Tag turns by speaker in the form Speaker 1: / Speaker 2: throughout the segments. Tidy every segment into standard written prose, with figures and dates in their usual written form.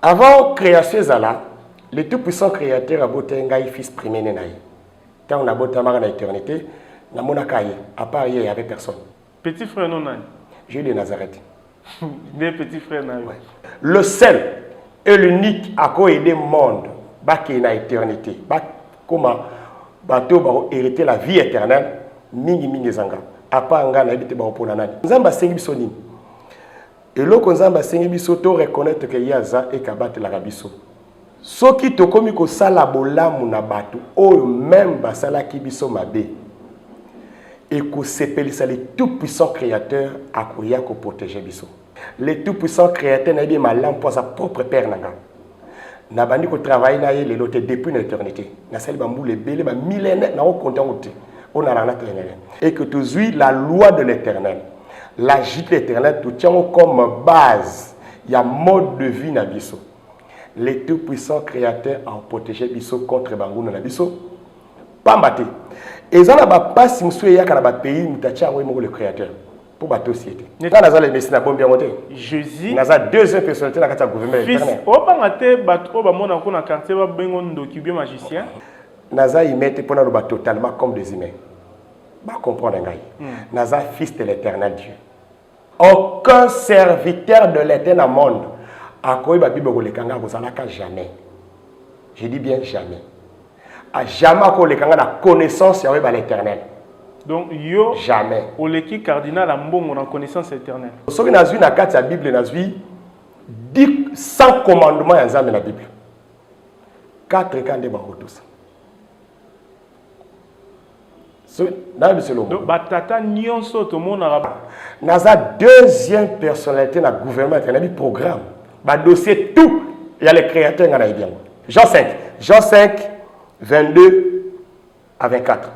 Speaker 1: Avant création Zala, le tout-puissant créateur a boté un fils premier naï. Quand on a boté dans l'éternité, na monakaye, à part il n'y avait personne.
Speaker 2: Petit frère non naï.
Speaker 1: Jésus de Nazareth.
Speaker 2: Des petits frères naï.
Speaker 1: Ouais. Le seul et l'unique à quoi aider le monde, qui est dans l'éternité. Comment bateau va hériter la vie éternelle, mingi mingi zanga. À part nga na habité ba opona nani. Nzamba sengi bisoni. Et là qu'on nzamba sengi biso to reconnaître que yaza et kabate la rabiso. Soki to komi ko sala bolamu na batu o même basala ki biso mabe. Et ko sepelisa le tout puissant créateur a koya ko protéger biso. Le tout puissant créateur na bien malam pour sa propre père nanga. Na bandi ko travailler na ye lelo te depuis l'éternité. Na sali ba mbule belé ba millénaire na ko content oté. On a la éternelle. Et que tu suis la loi de l'éternel. La gîte éternelle, tu tiens comme base. Il y a mode de vie na biso. Le tout-puissant créateur a protégé biso contre bangouna na biso. Pambate. Et ça n'a pas si nous sommes dans le pays, nous avons le créateur. Pour bateau société. Quand nous avons les messieurs, nous avons
Speaker 2: Jésus.
Speaker 1: Nous avons deuxième personnalité dans le gouvernement.
Speaker 2: Fils, on va mettre bateau, on va mettre quartier, on va mettre magicien.
Speaker 1: Naza y mettent pour nous totalement comme des humains. Bah comprendre un gars. Naza fils de l'éternel Dieu. Aucun serviteur de l'éternel monde a quoi la Bible le kanga bozalaka jamais. Je dis bien jamais. A jamais ko le kanga la connaissance ya ba l'éternel.
Speaker 2: Donc yo
Speaker 1: jamais.
Speaker 2: Au leki cardinal a mbongo na connaissance éternelle.
Speaker 1: Soki nazwi na kati ya Bible nazwi 100 commandements ya Nzambe na Bible. 4 kande ba tous.
Speaker 2: Donc, batata nyonso to mona
Speaker 1: naza deuxième personnalité dans le gouvernement, il y a un programme, un dossier tout, il y a les créateurs dans le Jean 5, Jean 5, 22 à 24.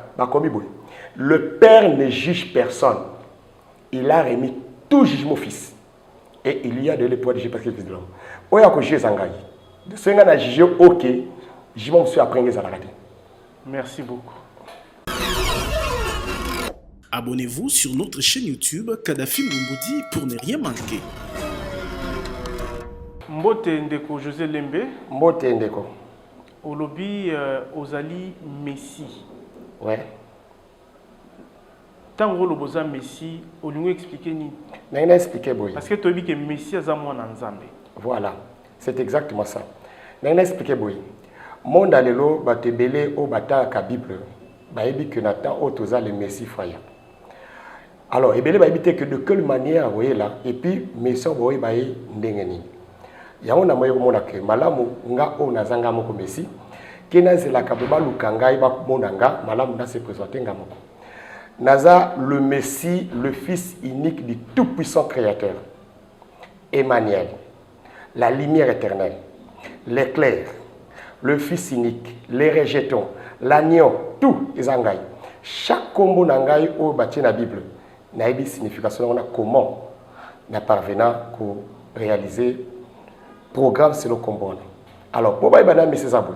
Speaker 1: Le Père ne juge personne. Il a remis tout jugement au Fils. Et il y a de l'espoir de juger parce qu'il est Fils de l'homme. Il y a que juger Zangaï. De ce qu'on a jugé, ok, jugement monsieur après les arrêter.
Speaker 2: Merci beaucoup.
Speaker 3: Abonnez-vous sur notre chaîne YouTube Kadhafi Mbumbuti pour ne rien manquer.
Speaker 2: Mbote Ndeko José Lembe.
Speaker 1: Mbote Ndeko.
Speaker 2: Olobi Ozali Messi.
Speaker 1: Ouais.
Speaker 2: Tant que le boza Messi, on lui expliquer ni.
Speaker 1: N'a expliqué boy.
Speaker 2: Parce que tu as dit que Messi a zamou en Nzambe.
Speaker 1: Voilà, c'est exactement ça. N'a expliqué boy. Monde alelo batebele au bata ka Bible. Ba ebi que Nathan otoza le Messi faya. Alors, il y a que de quelle manière, vous voyez là, et puis, mes soeurs, vous voyez, ndengeni. Il y a un amour que malamu nga o nazanga moko Messi, qui n'a la kabeba lukanga iba monanga, malamu na se présenter ngamoko. Naza le Messie, le Fils unique du tout-puissant Créateur, Emmanuel, la lumière éternelle, l'éclair, le Fils unique, les rejetons, l'agneau, tout les angai. Chaque combo nangai au bâti na Bible. Na une signification on a comment na parvenant à réaliser programme selon combo. Alors pour baïba Messi zabou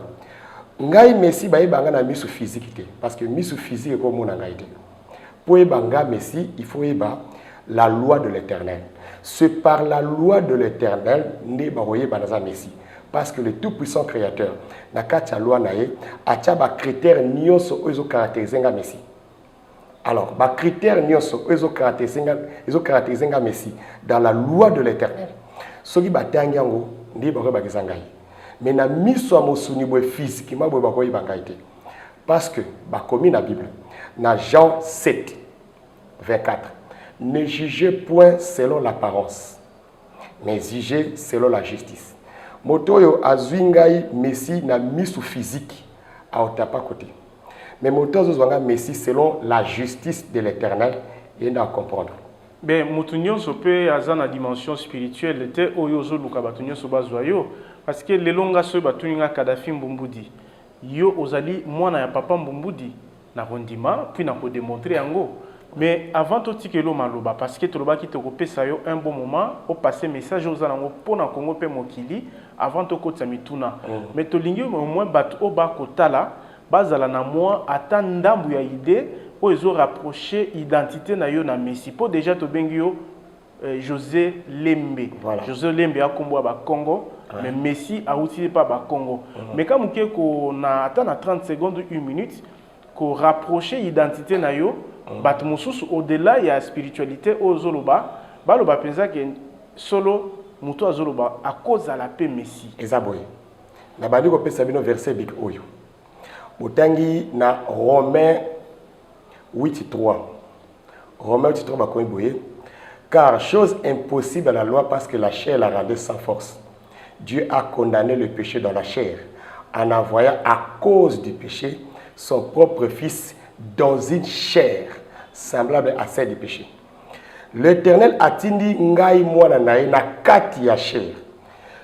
Speaker 1: ngai Messi baïba na misu physique parce que misu physique comme on a été pour banga Messi il faut la loi de l'éternel. C'est par la loi de l'éternel né baroye banaza Messi parce que le tout puissant créateur na katia loi nae atia ba critère nyonso ozo caractériser nga Messi. Alors, les critères sont caractérisés Messi dans la loi de l'éternel. Ce qui est en mais na miso amosuni bo physiquement bo bakoyi bangaité parce que ba commis la Bible na Jean 7 24 ne jugez point selon l'apparence mais jugez selon la justice. Motoyo azwingai Messi na miso physique a otapa côté. Mais motos ont Messi selon la justice de l'éternel et à comprendre.
Speaker 2: Ben mutunyo sope azana dimension spirituelle était oyozo lukabatunyo sobazoyo parce que les longa so batuninga Kadhafi Mbumbuti. Yo ozali mwana ya papa Mbumbuti na rondima puis na ko démontrer yango. Mais avant tout tikelo maloba parce que toloba ki to kopesa yo un bon moment au passer message aux alango pona Congo pe mokili avant to kotsa mituna. Mais to lingi au moins bat o ba kotala bazala na moi ata ndambu ya idée pour ils ont rapproché identité na yo na Messi pour déjà to bengi yo José Lembe. Voilà. José Lembe a kombo ba Congo mais Messi a utilisé pas ba Congo. Mais quand on na attend 30 secondes 1 minute ko rapprocher identité na yo bat mususu au-delà il y a spiritualité aux zoloba baloba penza que solo muto azoloba à cause de la paix Messi.
Speaker 1: Ezaboy. Na bandi ko pesa bino verset big oyo. Botangi na Romains 8:3. Romains 8:3 ba ko boye. Car chose impossible à la loi parce que la chair la rendait sans force. Dieu a condamné le péché dans la chair en envoyant à cause du péché son propre fils dans une chair semblable à celle du péché. L'Éternel a tindi ngai mwana nae na kati ya chair.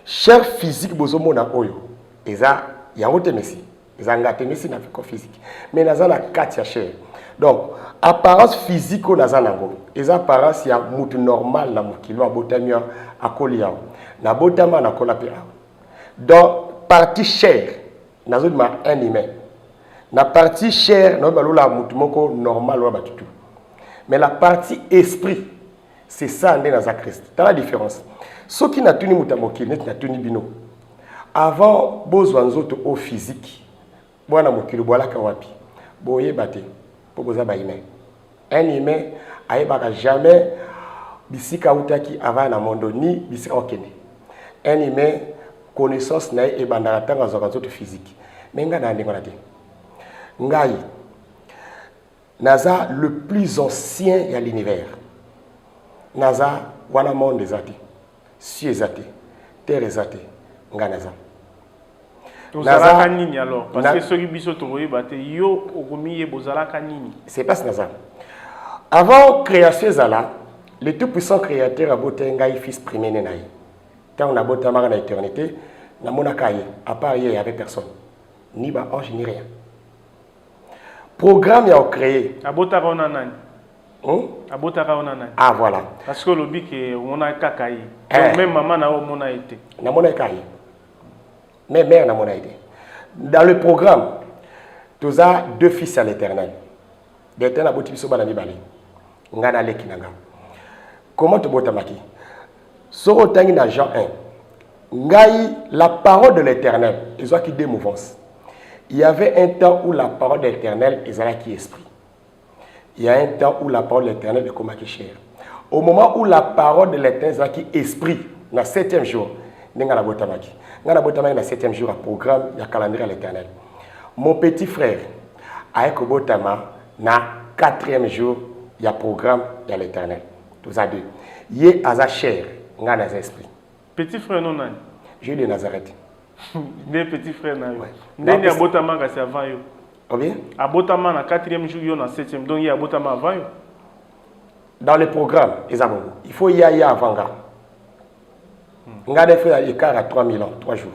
Speaker 1: Chair physique bozomo na oyo. Eza yango te Messi. Eza ngate Messi na physique. Mais naza na kati ya chair. Donc apparence physique au naza nango. Eza apparence ya mutu normal na mukilo abotamia akolia. Na botama na kola pe. Donc partie chair nazo ma un humain. La partie chair, normal, mais la partie esprit, c'est ça, dans Christ. C'est la différence. Ce qui n'a pas de n'a pas bino. Avant, besoin au physique, bon amokilo bola kawapi, boye bate, pour boza ba humain. Un humain, aïba jamais bisika utaki avant na mondo ni bisika okene. Un humain, connaissance na e bandarata ngazo physique. Mais nga na ndengona te. Ngai, Naza le plus ancien de l'univers. Naza, wana monde des athées. Si ezate, terre ezate, nga Naza.
Speaker 2: Naza nini alors? Parce que ceux qui biso toye bate yo okomiye bozala kanini.
Speaker 1: C'est pas Naza. Avant création zala, le tout puissant créateur a boté ngai fils premier nenaï. Quand on a boté dans l'éternité, na monakaye, à part il y avait personne. Ni ba ange ni rien. Programme a créé.
Speaker 2: Abotaka ona nani? Abotaka ona nani?
Speaker 1: Ah voilà.
Speaker 2: Parce que le but que on a kakayi. Même maman na on a été.
Speaker 1: Na mona kayi. Mais mère na mona été. Dans le programme, tu as deux fils à l'Éternel. L'Éternel a botti biso bana mibale. Ngana leki nanga. Comment tu botamaki? Soro tangi na Jean 1. Ngai la parole de l'Éternel, ils ont qui des mouvances. Il y avait un temps où la parole de l'Éternel est qui esprit. Il y a un temps où la parole de l'Éternel est comme qui chair. Au moment où la parole de l'Éternel est qui esprit, dans le 7e jour, n'a botamaki. N'a botamaki dans le 7e jour, un programme, il y a calendrier à l'Éternel. Mon petit frère, avec Botama, dans le 4e jour, il y a programme, il y a l'Éternel. Tous à deux. Il y a à chair, il y a esprit.
Speaker 2: Petit frère non nani?
Speaker 1: Jésus de Nazareth.
Speaker 2: Des petits frères na yo. Ndeni abotama ka c'est avant yo.
Speaker 1: Combien?
Speaker 2: Abotama na 4e jour yo na 7e. Donc il y a abotama avant yo.
Speaker 1: Dans le programme, il faut y aller avant nga. Nga de fait écart à 3000 ans, 3 jours.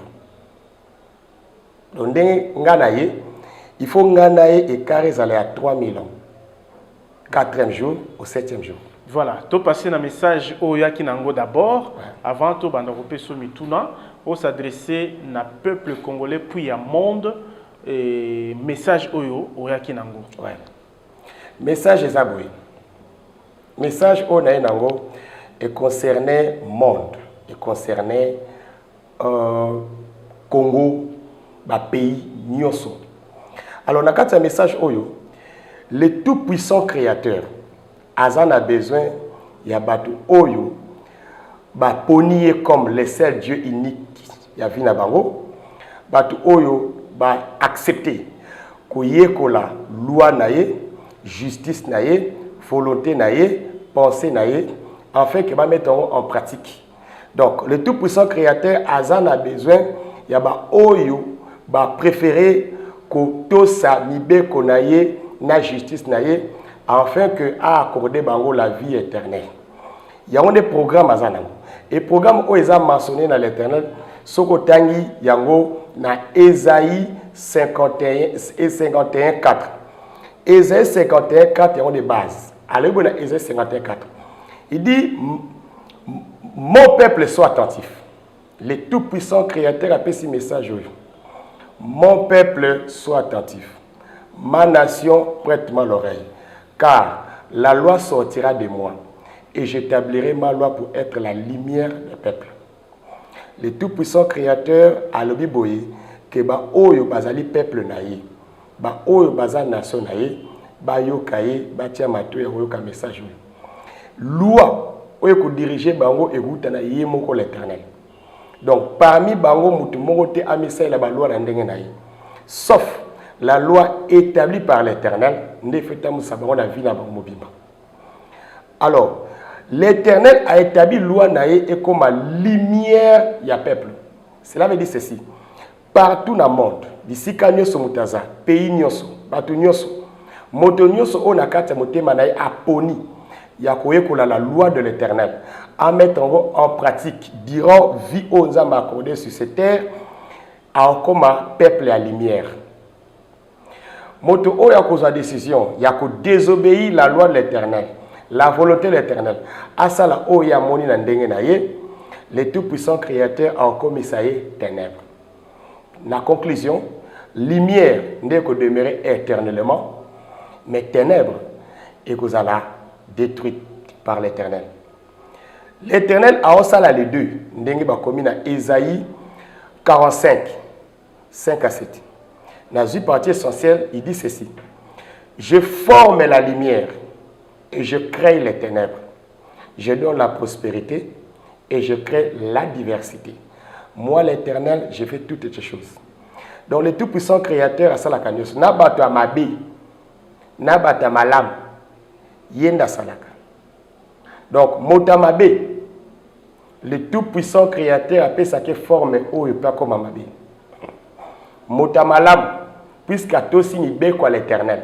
Speaker 1: Donc nga na ye, il faut nga na ye écart à 3000 ans. 4e jour au 7e jour.
Speaker 2: Voilà, tu passer un message au Yakinango d'abord, avant tout bandaropé sur Mituna, pour s'adresser au peuple congolais puis au monde et message au Yakinango.
Speaker 1: Ouais. Message est aboué. Message au Nainango est concerné monde, est concerné Congo, pays Nyoso. Alors, dans un message oyo, le tout puissant créateur Azan a besoin, il y a batu oyo, ponier comme le seul Dieu unique, il y a vina bango, batu oyo, accepter, koye kola loi naye, justice naye, volonté naye, pensée naye, afin que va mettre en pratique. Donc, le tout puissant créateur Azan a besoin, il y a oyo, préférer ko to sa mibe konaye, na justice naye, afin que a accordé bango la vie éternelle. Il y a des programmes à Zanango. Et programme où ils ont mentionné dans l'Éternel, Sokotangi yango na Ésaïe 51 et 51 4. Ésaïe 51 4 est des bases. Allez bon Ésaïe 51 4. Il dit mon peuple soit attentif. Le tout puissant créateur a fait ce message. Mon peuple soit attentif. Ma nation prête-moi l'oreille. Car la loi sortira de moi et j'établirai ma loi pour être la lumière du peuple. le tout-puissant créateur a le biboye que ba oyo bazali peuple naïe, ba oyo baza nation naïe, ba yokaye, ba tia mato ya yoka message. Loi oyo ko diriger bango eguta na ye moko l'Éternel. Donc parmi bango mutu moko te amisa la ba loi na ndenge naïe. Sauf la loi établie par l'Éternel, ne feta musabango na vie na bango mobimba. Alors, l'Éternel a établi loi naïe et comme lumière ya peuple. Cela veut dire ceci. Partout dans le monde, d'ici Kanyoso Mutaza, pays Nyoso, Batu Nyoso, Moto Nyoso, on a quatre motema naïe a poni. Yakoye kola la loi de l'Éternel. À mettre en pratique, durant vie aux âmes accordées sur cette terre, comme un peuple à lumière. Moto o yako sa décision, yako désobéir la loi de l'Éternel. La volonté de l'Éternel. Asala o ya moni na ndenge na ye, le tout-puissant créateur a commis ça ténèbres. La conclusion, lumière n'est que demeurer éternellement, mais ténèbres est que ça l'a détruite par l'Éternel. L'Éternel a aussi les deux. Ndenge ba commis na Ésaïe 45, 5 à 7. Dans une partie essentielle, il dit ceci. Je forme la lumière et je crée les ténèbres. Je donne la prospérité et je crée la diversité. Moi, l'Éternel, je fais toutes ces choses. Donc, le tout-puissant créateur a ça la cagnos. Nabata mabi, nabata malam, yenda salaka. Donc, motamabe, le tout-puissant créateur a fait sa forme ou il pas comme amabe. Motamalam, puisqu'à tous signes quoi l'Éternel.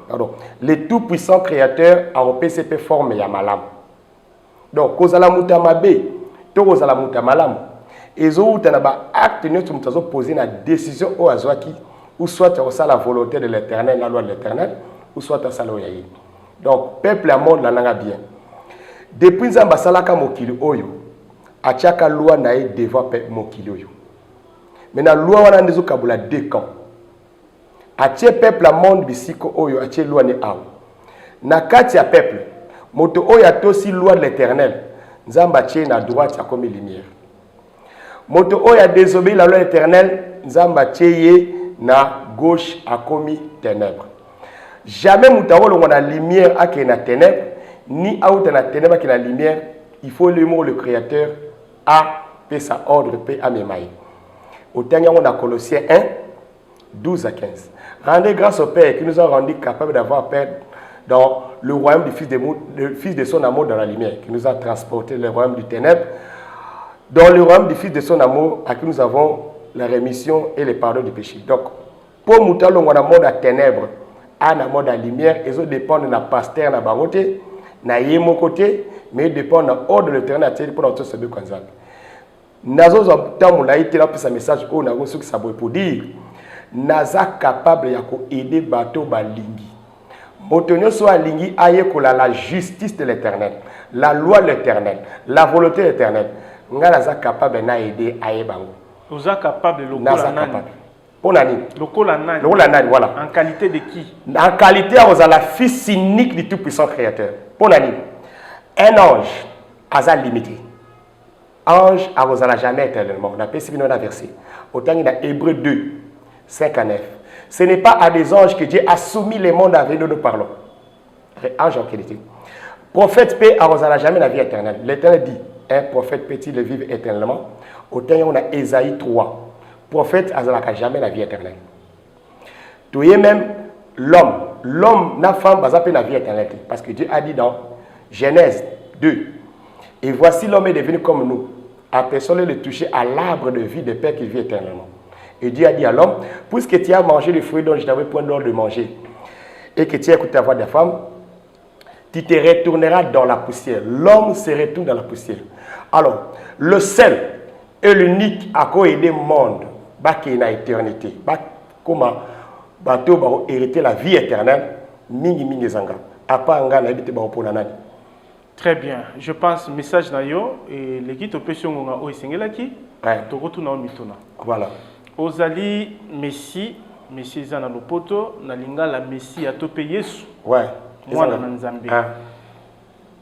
Speaker 1: Pardon. Le tout-puissant créateur a repéré cette forme ya malam. Donc, kozala mutamabe, to kozala mutamalam. Et ont acte nous poser la décision au azwaki ou soit à la volonté de l'Éternel, la loi de l'Éternel, ou soit à saloyayi. Donc, peuple à monde la bien. Depuis Zambasalaka mokili oyo, a chaka loi nae devant mokili oyo. Maintenant, loi wana ndezo kabula deux camps. A tche peuple à monde bisiko oyo, a tche loi ne aou. Na kati ya peuple, moto oyo a tosi loi de l'Éternel, Nzamba tche na droite a comme lumière. Moto oyo a désobéi la loi éternelle, Nzamba tche na gauche a commis ténèbres. Jamais moutawolo on a lumière à qui na ténèbres, ni à na ténèbres qui na lumière, il faut le mot le créateur a fait sa ordre paix à mes mailles. Au dernier on a Colossiens 1, 12 à 15. Rendez grâce au Père qui nous a rendu capables d'avoir paix dans le royaume du Fils de son amour dans la lumière, qui nous a transporté le royaume du ténèbre, dans le royaume du Fils de son amour, à qui nous avons la rémission et le pardon du péché. Donc, pour nous, on a un monde à ténèbres, un monde à lumière, et ça dépend de la pasteur, na baroté, na yemo côté, mais dépend de l'ordre de l'éternel pour notre salut comme ça. Nazo temps on a été là pour ce message, on a reçu que ça pour dire, naza capable ya ko aider bateau balingi. Motonyo soit lingi aye kola la justice de l'Éternel, la loi de l'Éternel, la volonté de l'Éternel. Nga naza capable na aider aye bango.
Speaker 2: Vous êtes capable de lokola nani.
Speaker 1: Pour nani?
Speaker 2: Lokola nani.
Speaker 1: Lokola nani, voilà.
Speaker 2: En qualité de qui?
Speaker 1: En qualité à la fils unique du tout-puissant créateur. Pour nani? Un ange a limité. Ange a jamais éternellement. On a fait ce qu'on a versé. Autant il y a Hébreux 2, 5 à 9. Ce n'est pas à des anges que Dieu a soumis les mondes avec nous parlons. Ange en qualité. Prophète paix a jamais la vie éternelle. L'Éternel dit, un prophète peut-il le vivre éternellement? Autant on a Ésaïe 3. Prophète a jamais la vie éternelle. Tu es même l'homme, la femme, n'a pas la vie éternelle. Parce que Dieu a dit dans Genèse 2, et voici l'homme est devenu comme nous, à personne de toucher à l'arbre de vie de Père qui vit éternellement. Et Dieu a dit à l'homme, puisque tu as mangé le fruit dont je n'avais point l'ordre de manger, et que tu as écouté la voix de la femme, tu te retourneras dans la poussière. L'homme se retourne dans la poussière. Alors, le seul et l'unique à quoi aider le monde, qui est dans l'éternité, comment bateau va hériter la vie éternelle, mingi zanga. À part nga na habité pour nanani.
Speaker 2: Très bien. Je pense message na yo et l'équipe au péché on a oisengelaki. To retourna au mitona.
Speaker 1: Voilà.
Speaker 2: Ozali Messi zana lopoto na linga la Messi a topé Yesu.
Speaker 1: Ouais.
Speaker 2: Moi na Nzambe.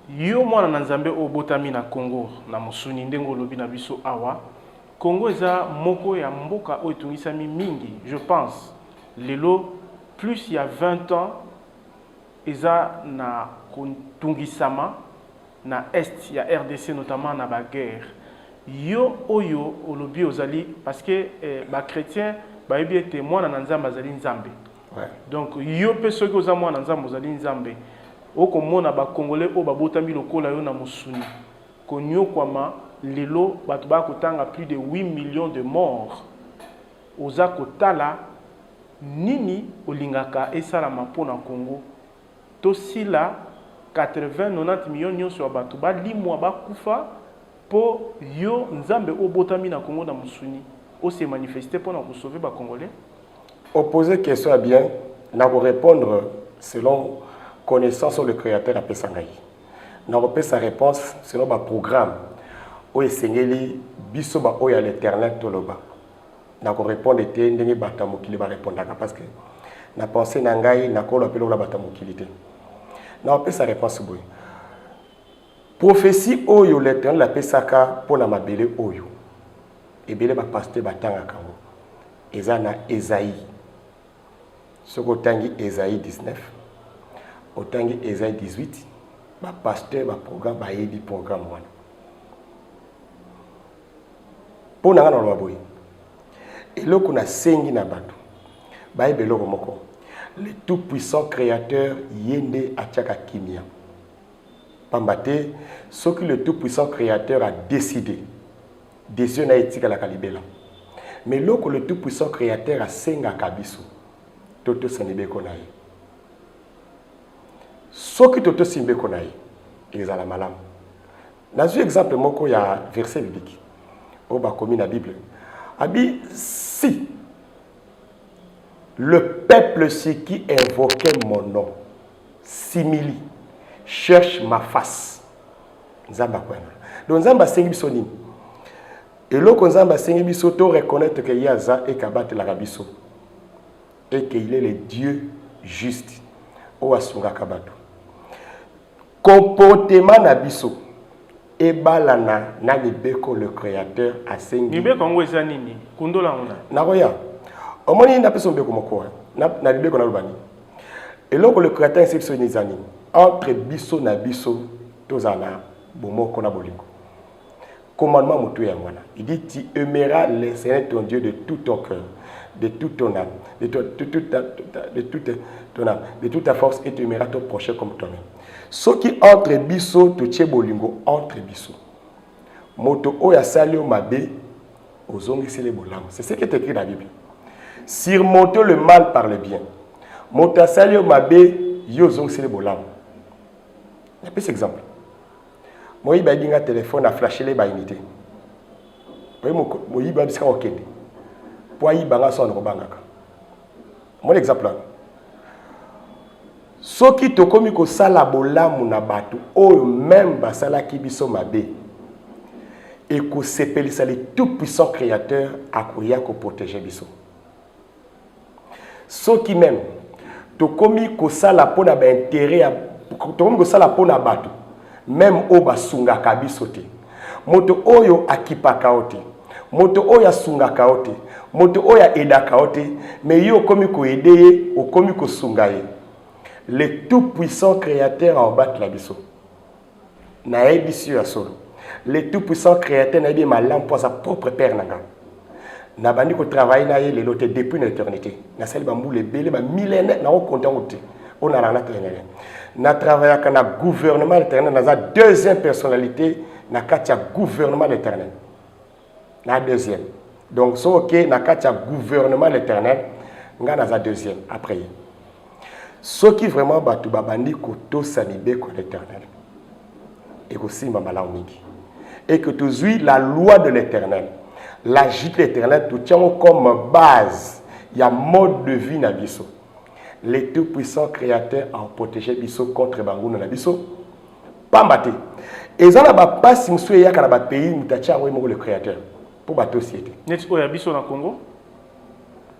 Speaker 2: yo mwana na nzambe obotami na Congo na musuni ndengo lobi na biso awa Congo eza moko ya mboka o etungisami mingi je pense lelo plus il y a 20 ans eza na tungisama na est ya RDC notamment na ba guerre yo oyo olobi ozali parce que ba chrétien ba yebi ete mwana na nzambe azali nzambe donc yo pe soki oza mwana na nzambe ozali nzambe okomona ba congolais o babotami lokola yo na musuni konyokwama lelo bato bakotanga plus de 8 millions de morts oza kotala nini olingaka esalama mpona Congo tosila 80-90 millions nyonso ya bato balimwa bakufa po yo nzambe obotami na Congo na musuni ose manifester mpona kosauver ba congolais.
Speaker 1: Opposer question à bien n'a pas répondre selon connaissance sur le créateur appelé Sangaï. N'a pas sa réponse selon le programme où esengeli biso ba oya l'éternel toloba. N'a pas répondre était ndenge batamokili ba répondre parce que na pensé nangai na ko l'appeler la batamokilité. N'a pas sa réponse boy. Prophétie oyo l'éternel la pesaka pour la mabele oyo. Ebele ba pasteur batanga kango. Ezana Esaïe. Soko tangi Esaïe 19. Otangi Esaïe 18. Ba pasteur ba programme ba yebi programme wana. Pona ngana lo boy. Eloko na sengi na bato. Ba ebeloko moko. Le tout puissant créateur yende atiaka kimia. Pambate, ce que le tout puissant créateur a décidé. Décision na etika la kalibela. Mais loko le tout puissant créateur a senga kabiso. Toto sanebe konaye. Soki toto simbe konaye. Ezala malam. Dans un exemple moko ya verset biblique. Au ba komi na Bible. Abi si le peuple qui invoquait mon nom simili cherche ma face. Nzamba kwena. Donc nzamba sengi biso nini? Et loko nzamba sengi biso to reconnaître que yaza et kabate la rabiso. Et qu'il est le Dieu juste. O asunga kabato. Comportement na biso. Et balana na libeko le créateur a sengi.
Speaker 2: Libeko ngo eza nini? Kundola ngona.
Speaker 1: Naroya. Omoni na peso mbeko moko. Na libeko na lubani. Et loko le créateur exception nizani. Entre biso na biso tozana bomoko na bolingo. Commandement mutu ya mwana. Il dit tu aimeras le Seigneur ton Dieu de tout ton cœur, de toute ton âme, de toute ton âme, de toute ta force et tu aimeras ton prochain comme toi-même. Ce qui entre biso to tche bolingo entre biso. Moto oya salio mabe ozongi sele bolam. C'est ce qui est écrit dans la Bible. Surmonter le mal par le bien. Moto salio mabe yo zongi sele bolam. Un peu exemple. Moi, il y a un téléphone à flasher les unité. Moi, il y a un téléphone pour y avoir mon exemple. Ce qui te commis que ça la bola munabatu, ou même basala qui biso mabe, et que c'est le tout puissant créateur à quoi protéger biso. Ce qui même te commis que ça la pona intérêt to ko sala pona bato même o basunga kabisote moto oyo akipaka ote moto oyo asunga kaote moto oyo eda kaote mais yo komi ko aider o komi ko sunga ye le tout puissant créateur en bat la biso na ebisi ya solo le tout puissant créateur na bi malam pour sa propre père nanga na bandi ko travailler na ye le lote depuis l'éternité na sel bambu le belé ba millénaire na ko content ote on a la éternelle. Na travaillé avec le gouvernement éternel, dans la deuxième personnalité, na katia gouvernement éternel. La deuxième. Donc, c'est ok, na katia gouvernement éternel, nga na la deuxième après. Ce qui vraiment batu babandi koto sanibe ko l'éternel. Et aussi mamala mingi. Et que tu suis la loi de l'éternel. La justice de l'éternel, tu tiens comme base, il y a mode de vie na biso. Les tout puissants créateurs ont protégé biso contre bangouna na biso pambate et ça na ba passe msuye ya kana ba pays mutacha ngo le créateur pour ba société
Speaker 2: net oya biso na Congo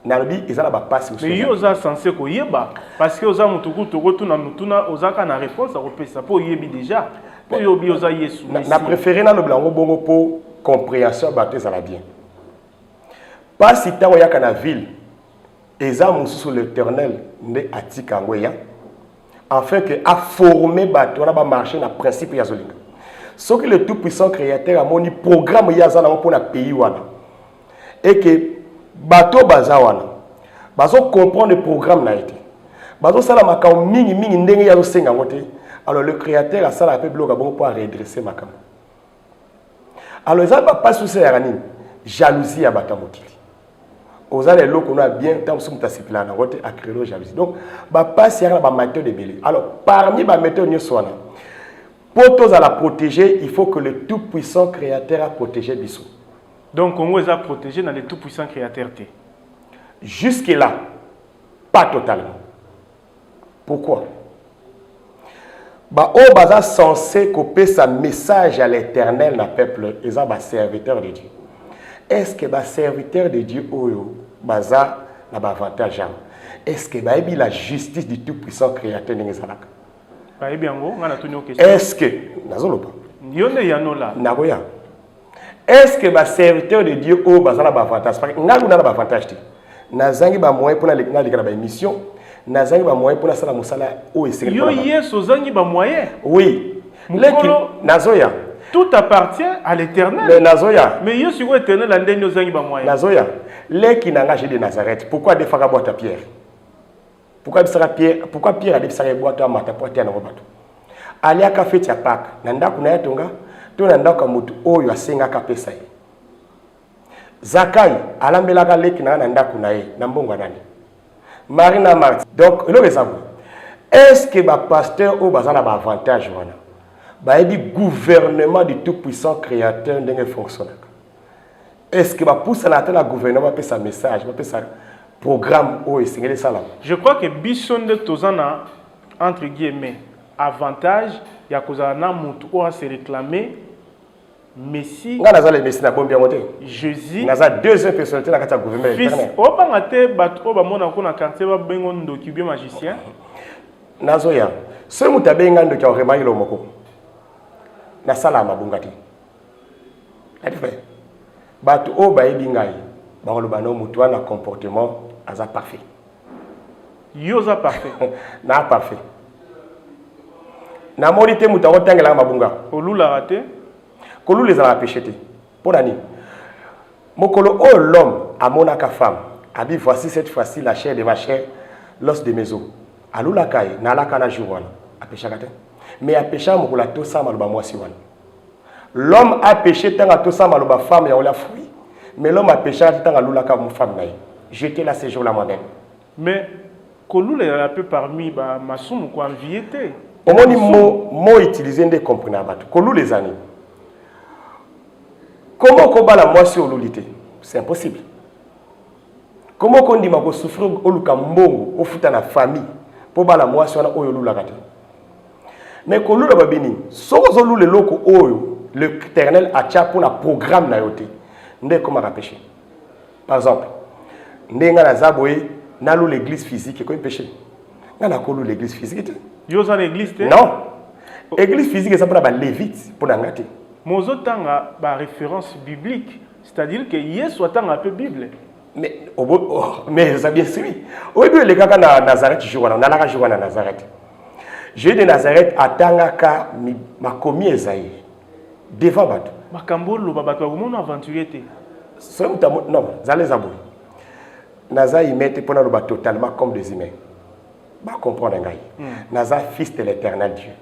Speaker 1: na lobi et ça na ba passe msuye
Speaker 2: mais yo za censé ko yeba parce que oza mutuku to tuna mutuna ozaka na réponse à repesa pour yebi déjà po yo bioza Yesu
Speaker 1: na préféré na le blanco bongo pour compréhension bateau ça la bien pas si tant ya kana ville eza mususu l'Éternel nde atika ngoya afin que a former bateau na ba marcher na principe ya zolinga ce que le tout puissant créateur a moni programme ya za na pour na pays wana et que bateau baza wana bazo comprendre le programme na été bazo sala makao mingi ndenge ya zo senga ngote. Alors le créateur a ça la peu bloc bon pour redresser ma cam. Alors ils n'ont pas souci à ranine, jalousie à batamotili. Aux allez l'eau qu'on a bien tant que nous assis là na route à créer jalousie. Donc bah pas si la méthode de belé. Alors parmi les méthodes nous soina. Pour tous à la protéger, il faut que le tout puissant créateur a protégé Bissou.
Speaker 2: Donc Congo est protégé dans le tout puissant créateur.
Speaker 1: Jusque là, pas totalement. Pourquoi? Bah, on baza censé couper sa message à l'Éternel na peuple et ça bah serviteur de Dieu. Est-ce que bah serviteur de Dieu oyo baza na ba avantage? Est-ce que bah la justice du tout puissant créateur n'ezalaka?
Speaker 2: Bah ebiango ngana tuni question.
Speaker 1: Est-ce que nazoloba?
Speaker 2: Yone yanola.
Speaker 1: Nagoya. Est-ce que bah serviteur de Dieu oyo baza na ba avantage? Parce que ngalu na ba avantage ti. Nazangi ba moyen pour na lekna ba émission. Nazangi ba moyen pour la sala musala o esengeli.
Speaker 2: Yo yeso zangi ba moyen.
Speaker 1: Oui. Leki nazoya.
Speaker 2: Tout appartient à l'Éternel.
Speaker 1: Mais nazoya.
Speaker 2: Mais yo sur l'Éternel la ndenge zangi ba moyen.
Speaker 1: Nazoya. Leki nanga de Nazareth. Pourquoi des faga boîte à Pierre? Pourquoi Pierre a des faga boîte à mata pote na robato? Ali aka feti ya Pâques. Nanda kuna yatonga to nanda ka mutu oyo asenga ka pesa ye. Zakai alambelaka leki nanda kuna ye na mbongo nani? Marina Martin. Donc, est-ce que le pasteur ou un avantage? Le gouvernement du tout-puissant créateur n'est fonctionne. Est-ce que le gouvernement peut sa message, peut sa programme ou
Speaker 2: je crois que Bisson de Tozana, entre guillemets, avantage, il y a que à se réclamer. Messie, Jésus,
Speaker 1: deuxième personnalité dans le gouvernement.
Speaker 2: Fils, Obangate, Batro, Bamona, Kona, Quartier, Bengon, Dokibé, magicien.
Speaker 1: Nazoya, ce Moutabengan de Kaorema, il moko. Nasala Mabungati. Elle fait. Batu Oba Ebingai, Barolobano, Moutouana, comportement, Aza parfait.
Speaker 2: Yosa parfait.
Speaker 1: Na parfait. Na monité Moutawotangela Mabunga.
Speaker 2: Olula raté.
Speaker 1: Kolou les a péchetés. Pour l'année. Mokolo, oh l'homme, à mon femme, a dit voici cette fois-ci la chair de ma chair, l'os de mes os. Alou la caille, n'a la cana jouan, a péché gâté. Mais a péché à Mokola Tosa Maluba Moisiwan. L'homme a péché tant à Tosa Maluba femme et on l'a fouillé. Mais l'homme a péché tant à Loulaka mon femme naï. J'étais là ces jours-là moi-même.
Speaker 2: Mais Kolou les a peu parmi ma somme quoi enviété.
Speaker 1: Au mot utilisé des compreneurs. Kolou les années. Comment combat la moitié au lolité? C'est impossible. Comment on dit que souffrir au Lukambongo, au foot à la famille, pour la moitié au Lulagate? Mais quand nous avons béni, sans le loco oyo, l'Éternel a tcha pour un programme na yote. Ndé comment péché? Par exemple, ndé nga na zaboé, na l'église physique, quoi péché? Nga na kolu l'église physique.
Speaker 2: Yo dans l'église? Non.
Speaker 1: L'église physique c'est pour la lévite, pour l'angate.
Speaker 2: Mozo tanga ba référence biblique, c'est-à-dire que Yesu atanga un peu Bible.
Speaker 1: Mais ça bien sûr. Au début les gars na Nazareth jouent na la jouent na Nazareth. Jésus de Nazareth atanga ka ma commis Esaïe devant bato.
Speaker 2: Makambolo babato ko mon aventurier té.
Speaker 1: Non, zalé zabou. Naza y mette pour le bateau totalement comme des humains. Ba comprendre ngai. Naza fils de l'Éternel Dieu.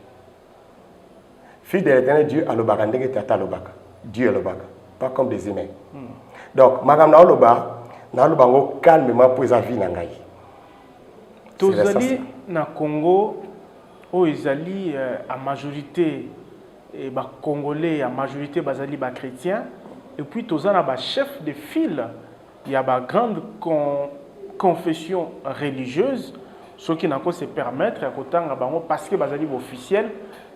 Speaker 1: Fils de l'Éternel Dieu, alobaka ndenge tata alobaka. Dieu alobaka, pas comme des humains. Donc, magam na oloba, na olobango calmement pour sa vie na ngai.
Speaker 2: Tozali na Congo, o ezali à majorité et ba congolais à majorité bazali ba chrétiens et puis tozana ba chef de file, il y a ba grande confession religieuse, ce qui n'a qu'à se permettre à kotanga bango parce que bazali officiel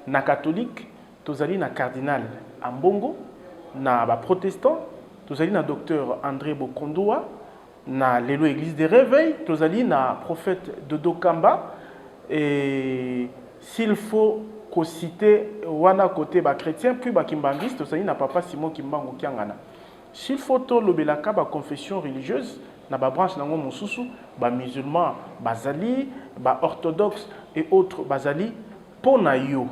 Speaker 2: na catholique. Tozali na cardinal Ambongo, na ba protestant, tozali na docteur André Bokondoa, na l'élo église des réveils, tozali na prophète Dodo Kamba, et s'il faut cité wana côté ba chrétien puis ba kimbangiste ça na papa Simon Kimbango kiangana. S'il faut to lobelaka ba confession religieuse na ba branche nango mosusu ba musulman bazali ba orthodoxe et autres bazali pona yo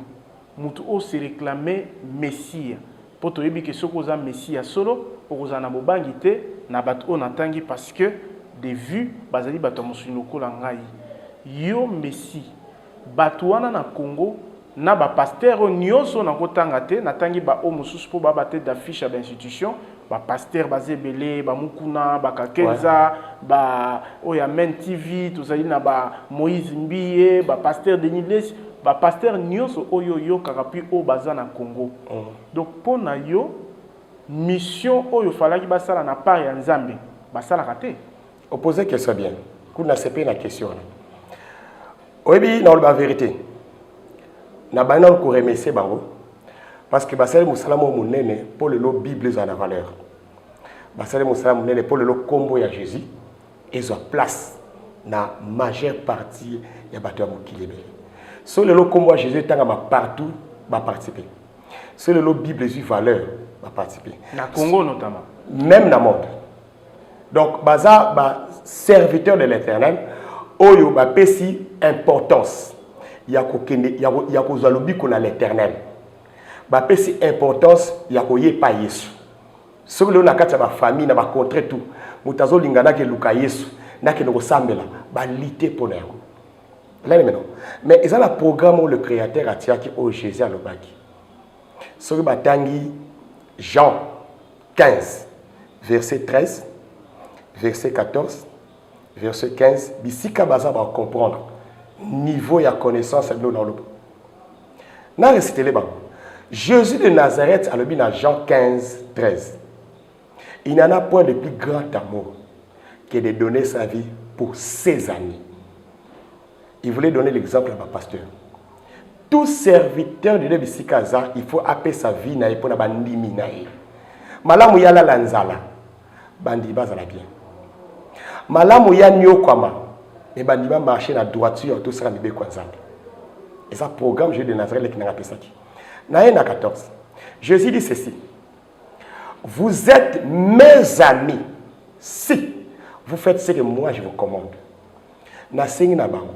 Speaker 2: mutu o se réclamer messie pour to yebi que soko za messie solo okoza na bobangi te na bato on atangi parce que des vues bazali bato mosusu lokola ngai yo messie bato wana na Congo na ba pasteur nyonso na kotanga te natangi ba o mosusu po ba bate d'affiche ba institution ba pasteur bazebele ba mukuna ba kakenza ba oya men TV tozali na ba Moïse Mbiye ba pasteur Denis ba pasteur nyonso oyo yo karapi o baza na Congo. Donc pona yo mission oyo falaki basala na part ya Nzambe basala raté.
Speaker 1: Opposé que ça bien. Kuna sepe na question. Oyebi na la vérité. Na bana ko remercier bango parce que basale musala mo munene pour le Bible za na valeur. Basale musala munene pour le combo ya Jésus et sa place na majeure partie ya bato ya mokilebe. So le combo ya Jésus tanga ma partout va participer. So le Bible zu valeur va participer.
Speaker 2: Na Congo notamment.
Speaker 1: Même dans le monde. Donc baza ba serviteur de l'Éternel oyo ba pesi importance. Ya ko zalobi kona l'Éternel. Ba pesi importance ya ko yepa Yesu. Soki leo na kati ya ba famille na ba contre tout. Mutazo lingana ke luka Yesu na ke no sambela ba lité pona yango. Là maintenant. Mais ils ont le programme où le créateur a tiré au Jésus à l'obaki. Soki batangi Jean 15 verset 13 verset 14 verset 15 bisika baza ba comprendre niveau ya connaissance de dans le na réciter les bancs. Jésus de Nazareth a le bin à Jean 15 13. Il n'en a point de plus grand amour que de donner sa vie pour ses amis. Il voulait donner l'exemple à ma pasteur. Tout serviteur de Bisikaza, il faut appeler sa vie na pour na bandimi na e. Malamu ya la lanzala bandi bazala bien. Malamu ya nyokama mais bandi ba marcher na droiture tout ça mibe kwa nzambe. Et ça programme Jésus de Nazareth qui n'a pas ça qui. Na 14. Jésus dit ceci. Vous êtes mes amis si vous faites ce que moi je vous commande. Na sengi na bango.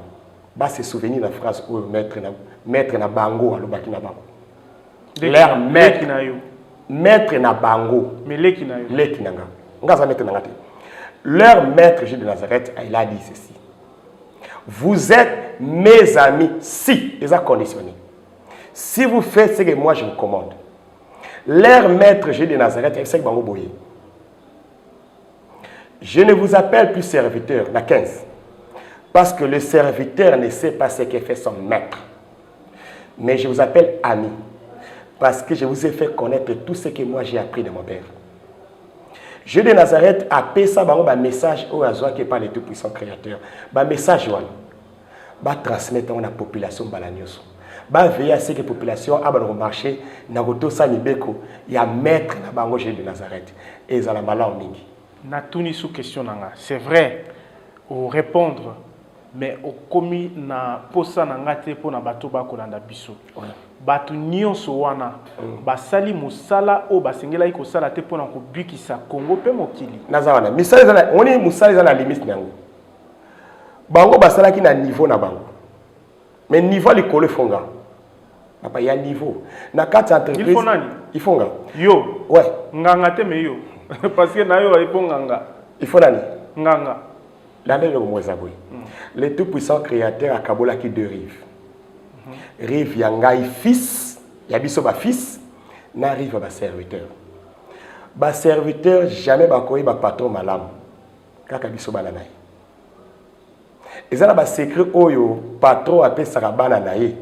Speaker 1: Ba se souvenir la phrase où maître na bango alobaki na bango. Leur maître na yo. Maître na bango.
Speaker 2: Mais leki na yo.
Speaker 1: Leki nanga. Ngaza maître na ngate. Leur maître Jésus de Nazareth, il a dit ceci. Vous êtes mes amis si, ils ont conditionné. Si vous faites ce que moi je vous commande. Leur maître Jésus de Nazareth, il sait que bango boye. Je ne vous appelle plus serviteur, la 15. Parce que le serviteur ne sait pas ce que fait son maître. Mais je vous appelle ami. Parce que je vous ai fait connaître tout ce que moi j'ai appris de mon père. Jésus de Nazareth a payé ça un message au hasard qui est par le tout-puissant créateur. Un message va transmettre à la population balanioso. Va veiller à ce que la population a le marché na goto sa nibeko ya maître na bango Jésus de Nazareth et za la malao mingi.
Speaker 2: Na tuni sous question nanga. C'est vrai au répondre mais au commis na posa nanga te po na bato ba kolanda biso. Bato nyonso wana basali musala o basengela iko sala te pona ko bikisa Congo pe mokili.
Speaker 1: Naza wana misali zana oni musali zana limite nango. Bango basala ki na niveau na bango. Mais niveau likolo fonga. Papa ya niveau. Na kati entreprise.
Speaker 2: Il faut nani?
Speaker 1: Il fonga.
Speaker 2: Yo.
Speaker 1: Ouais.
Speaker 2: Nganga te me yo. Parce que na yo il faut nganga.
Speaker 1: Il faut nani?
Speaker 2: Nganga.
Speaker 1: L'année de Moïsaboui. Le tout-puissant créateur a Kabola qui deux rives. Rive yangai fils, yabiso ba fils, na rive ba serviteur. Ba serviteur jamais ba koyi ba patron malam. Kaka biso bana naye. Ezala ba secret oyo patron appelle sarabana naye.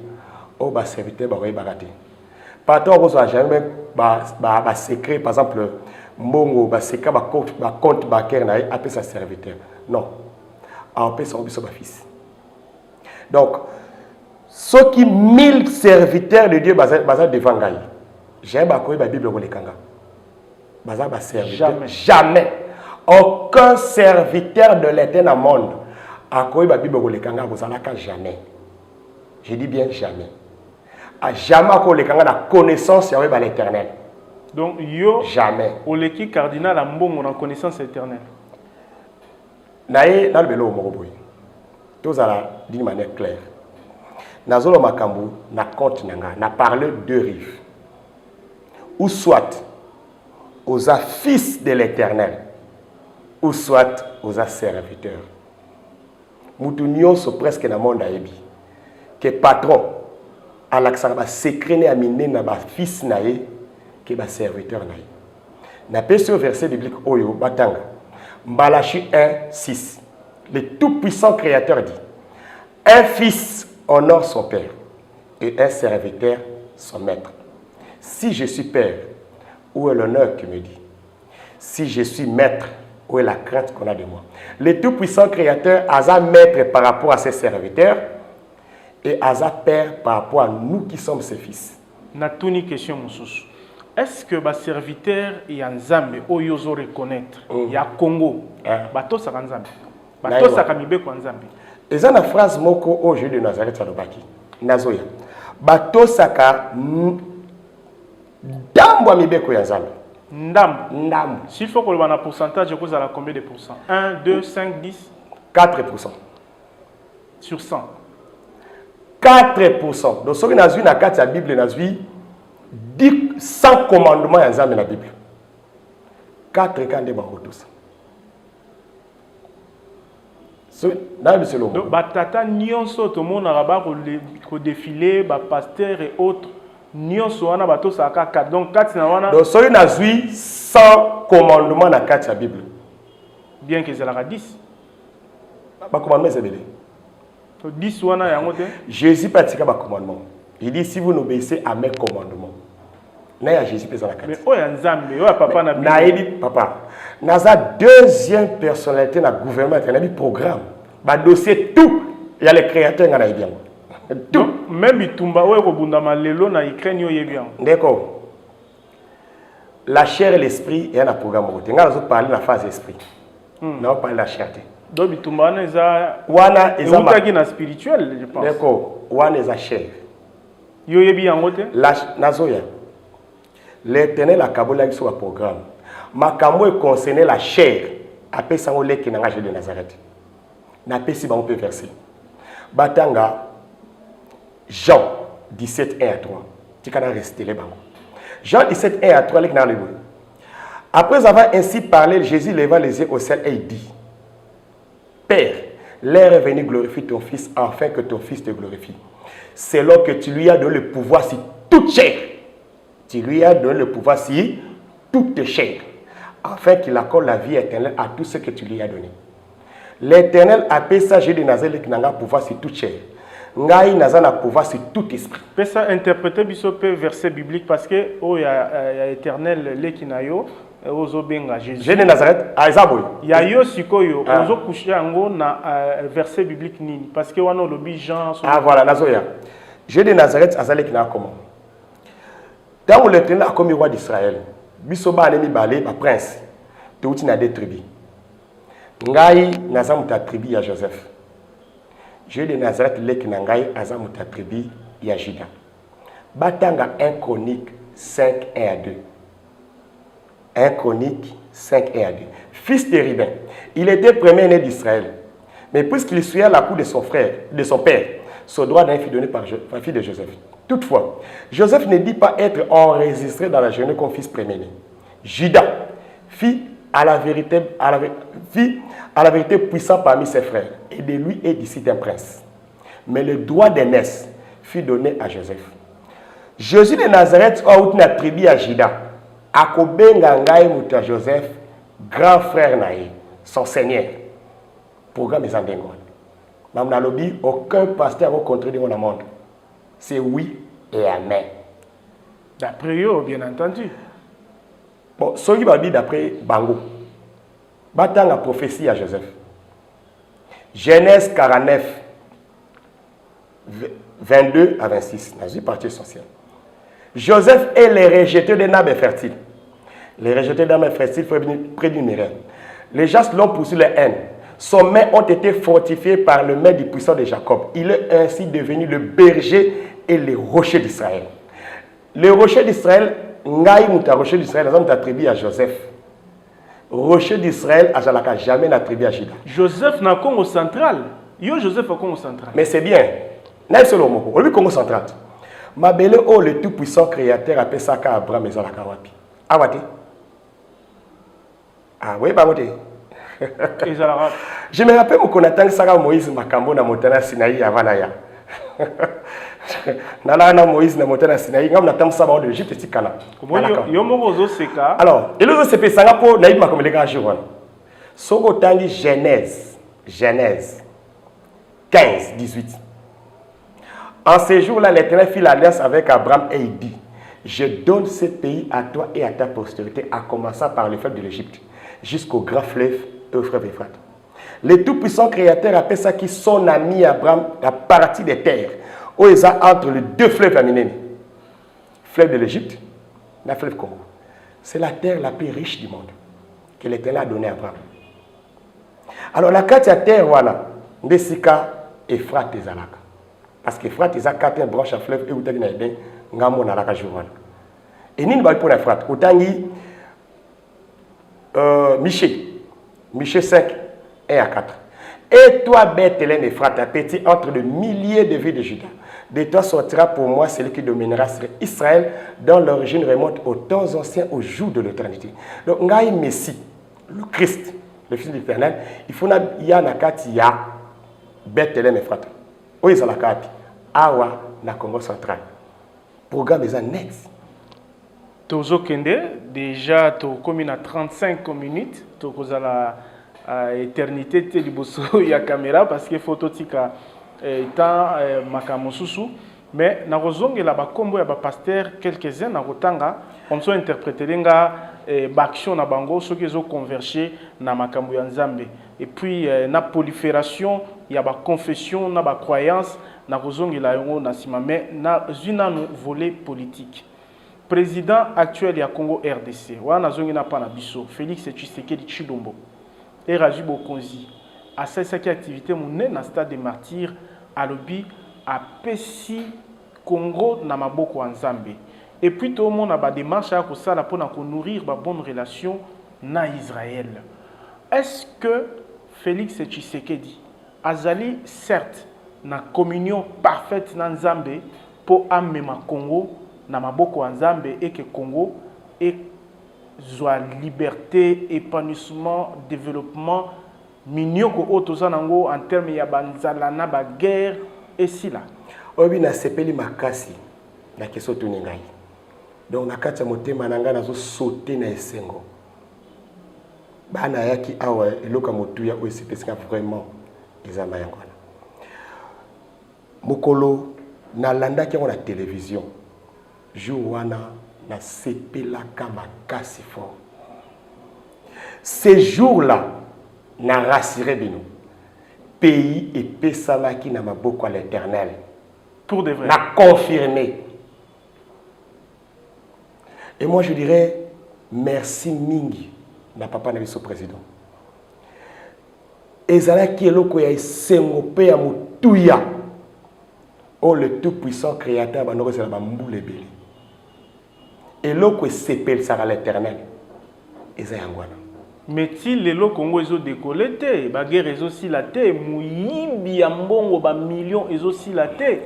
Speaker 1: O ba serviteur ba koyi ba raté. Patron ko so jamais ba secret par exemple mbongo ba secret ba compte bancaire naye appelle sa serviteur. Non. Appelle son biso ba fils. Donc ceux qui 1000 serviteurs de Dieu baza devant Gaï. J'ai pas la Bible pour les kanga. Baza ba serviteur. Jamais. Aucun serviteur de l'éternel monde a la Bible pour les kanga. Vous en avez jamais. Je dis bien jamais. A jamais qu'on les la connaissance Yahweh par l'éternel.
Speaker 2: Donc, yo,
Speaker 1: Jamais.
Speaker 2: Oleki cardinal a mbongo en connaissance éternelle.
Speaker 1: Naye, dans le vélo, Moroboy. Tout ça, d'une manière claire. Nazolo Makambu, na compte nanga, na parlé deux rives. Ou soit aux fils de l'éternel, ou soit aux serviteurs. Moutounion so presque na monde aébi. Que patron, à l'accent, secret à mine na ba fils naé, que ba serviteur naé. Na pèse au verset biblique Oyo, Batanga. Malachi 1, 6. Le tout-puissant créateur dit: un fils honore son père et un serviteur son maître. Si je suis père, où est l'honneur que me dit? Si je suis maître, où est la crainte qu'on a de moi? Le tout-puissant créateur a maître par rapport à ses serviteurs et a père par rapport à nous qui sommes ses fils.
Speaker 2: Natuni question Moussous. Est-ce que les serviteurs et Nzambe oyozo reconnaître il y a Congo bato saka Nzambe bato saka mibeko Nzambe?
Speaker 1: Et ça, la phrase moko au jeu de Nazareth Salobaki. Nazoya. Bato saka ndambo mibeko ya Nzambe.
Speaker 2: Ndambo. S'il faut que le pourcentage, vous avez combien de pourcents? 1, 2, 5, 10
Speaker 1: 4%.
Speaker 2: Sur 100.
Speaker 1: 4%. Donc, ce que nous avons vu dans la Bible, nous avons vu 100 commandements dans la Bible. 4 cas de tous.
Speaker 2: Donc, batata nyonso to mona raba ko défilé ba pasteur et autres nyonso wana bato saka 4. Donc 4 na wana.
Speaker 1: Donc celui n'a vu 100 commandements dans la Bible.
Speaker 2: Bien que c'est la 10.
Speaker 1: Ba commandement c'est belé.
Speaker 2: To 10 wana yango te.
Speaker 1: Jésus pratique ba commandement. Il dit si vous n'obéissez à mes commandements. Na ya Jésus pesa la 4.
Speaker 2: Mais oya Nzambe, oya papa na
Speaker 1: Bible. Na dit papa. Naza deuxième personnalité dans le gouvernement, il y a un programme. Ba dossier tout, il y a les créateurs dans bien.
Speaker 2: Tout. Même Itumba oya ko bundama lelo na Ukraine yo yebian.
Speaker 1: D'accord. La chair et l'esprit, il y a un programme. On va parler de la phase esprit. On va parler de la chair.
Speaker 2: Donc Itumba na eza na spirituel, je pense.
Speaker 1: D'accord. Wana eza chair.
Speaker 2: Yo yebian ngote.
Speaker 1: La nazoya. L'Éternel a kabola sur un programme. Makambo est concerné la chair. Après ça, on l'a qui n'a pas de Nazareth. N'a pas si on peut verser. Batanga, Jean 17, 1 à 3. Tu peux rester là. Jean 17, 1 à 3, les le après avoir ainsi parlé, Jésus leva les yeux au ciel et il dit: Père, l'heure est venue, glorifie ton Fils, afin que ton Fils te glorifie. C'est là que tu lui as donné le pouvoir sur toute chair. Tu lui as donné le pouvoir sur toute chair, afin qu'il accorde la vie éternelle à tout ce que tu lui as donné. L'Éternel appelle ça Jésus de Nazareth qui n'a pas pouvoir sur toute chair. Ngai n'a pas pouvoir sur tout esprit.
Speaker 2: Peut ça interpréter bisope verset biblique parce que oh il y a éternel le kinayo ozo benga Jésus.
Speaker 1: Jésus de Nazareth aizaboy.
Speaker 2: Il y a yo sikoyo ozo coucher ngo na verset biblique nini parce que wana lobi Jean.
Speaker 1: Ah voilà nazoya. Jésus de Nazareth azale qui n'a comment. Dans l'Éternel a comme roi d'Israël. Bisoba anemi balé ba prince. Tout na des tribus. Ngai nazam ta tribu ya Joseph. Jésus de Nazareth lek na ngai azam ta tribu ya Juda. Batanga 1 Chronique 5 1 à 2. 1 Chronique 5 1 à 2. Fils de Ribin, il était premier-né d'Israël. Mais puisqu'il suivait la cour de son frère, de son père, son droit d'un fils donné par la fille de Joseph. Toutefois, Joseph ne dit pas être enregistré dans la journée comme fils premier-né. Judas, fit à la vérité puissant parmi ses frères, et de lui est d'ici un prince. Mais le droit d'aînesse fut donné à Joseph. Jésus de Nazareth a eu une tribu à Judas. Akobenga ngai muta Joseph, grand frère naïe, son seigneur. Programme est en dengon. Mamna lobi, aucun pasteur a contredit mon monde. C'est oui et amen.
Speaker 2: D'après eux, bien entendu.
Speaker 1: Bon, ce qui va dire d'après Bango. Battant la prophétie à Joseph. Genèse 49, 22 à 26. Dans une partie essentielle. Joseph est le rejeté des nappes fertiles. Les rejetés des nappes fertiles près d'une muraille. Les gens l'ont poursuivi la haine. Son mains ont été fortifiées par le maître du puissant de Jacob. Il est ainsi devenu le berger et les rochers d'Israël. Les rochers d'Israël, Ngaï Mouta rocher d'Israël, nous attribué à Joseph. Rocher d'Israël, à Jalaka, jamais attribué à Juda.
Speaker 2: Joseph n'a Congo central. Yo Joseph au Congo central.
Speaker 1: Mais c'est bien. N'est-ce pas le mot? Au Congo central. Ma belle, oh, le tout puissant créateur, appelle ça Abraham et Zalaka Wapi. Awati. Ah oui, bah, je me rappelle qu'on attend Sarah Moïse Makambo na Motana Sinaï avant Naya. Nala Moïse na Motana Sinaï, ngam na tam saba de Égypte et Kana. Alors, et le c'est pe sanga po naïb makombe les gars jour. Soko tangi Genèse 15 18. En ces jours-là, l'Éternel fit l'alliance avec Abraham et il dit: je donne ce pays à toi et à ta postérité, à commencer par le fleuve de l'Égypte jusqu'au grand fleuve Euphrates. Le tout-puissant créateur appelle ça qui son ami Abraham la partie des terres où ils sont entre les deux fleuves aminés. Fleuve de l'Égypte et le fleuve Congo. C'est la terre la plus riche du monde que l'Éternel a donnée à Abraham. Alors la carte de la terre, voilà, Ndesika Euphrates et Zalaka. Parce qu'Euphrates, ils ont quatre branches à fleuve et où ils ont Nalaka Jouvana. Et nous, nous avons pour Euphrates. Autant Michée 5, 1 à 4. Et toi, Bethléem Ephrata, petit entre les milliers de villes de Juda, de toi sortira pour moi celui qui dominera sur Israël, dont l'origine remonte aux temps anciens, aux jours de l'éternité. Donc, il y a un Messie, le Christ, le Fils de l'Éternel. Il faut qu'il y a Bethléem Ephrata. Où est-ce que Awa, na Congo central. Programme des années.
Speaker 2: Tozo Kende, déjà, comme il a 35 minutes, tu as la éternité de liboso ya caméra parce que photo tika étant makamosusu, mais na rozonge la ba kombo ya ba pasteur quelques-uns na rotanga on so interpréter nga baction na bango ceux qui ont convergé na makambo ya Nzambe et puis na prolifération ya ba confession na ba croyance na rozonge la yango na sima mais na zina no volet politique. Président actuel du Congo RDC, wana zongi na pana biso, Félix Tshisekedi Tshilombo, et Raji Bokonzi, a cessé activité monnaie dans le stade des martyrs, à l'obi, à Pessi, Congo, na maboko Nzambe. Et puis tout le monde a des démarches à ça pour nourrir de bonnes relations na Israël. Est-ce que Félix Tshisekedi azali certes na communion parfaite na Nzambe pour amener Congo na maboko Nzambe et que Congo et soit liberté, épanouissement, développement mignon ko otozanango en termes ya banzala na ba guerre et si là.
Speaker 1: Obi na sepeli makasi na keso tuningai. Donc na kati ya motema nanga nazo sauter na esengo. Bana yaki awa eloka motuya o sepesika vraiment ezama yango. Mokolo na landaki na télévision. Jouana na sepela kama kasi fort. Ces jours-là n'a rassuré bino. Pays et pesamaki na maboko à l'Éternel.
Speaker 2: Pour de vrai.
Speaker 1: N'a confirmé. Et moi je dirais merci mingi na papa na biso président. Ezalaki eloko ya esengo pe ya mutuya. Oh le tout puissant créateur banoko c'est la bambule beli. Et l'eau qui s'appelle ça à l'Éternel. Et c'est un guana.
Speaker 2: Mais si les lots Congo ils ont décollé, la guerre ils aussi la terre, mouyibi ambongo ba millions ils aussi la terre.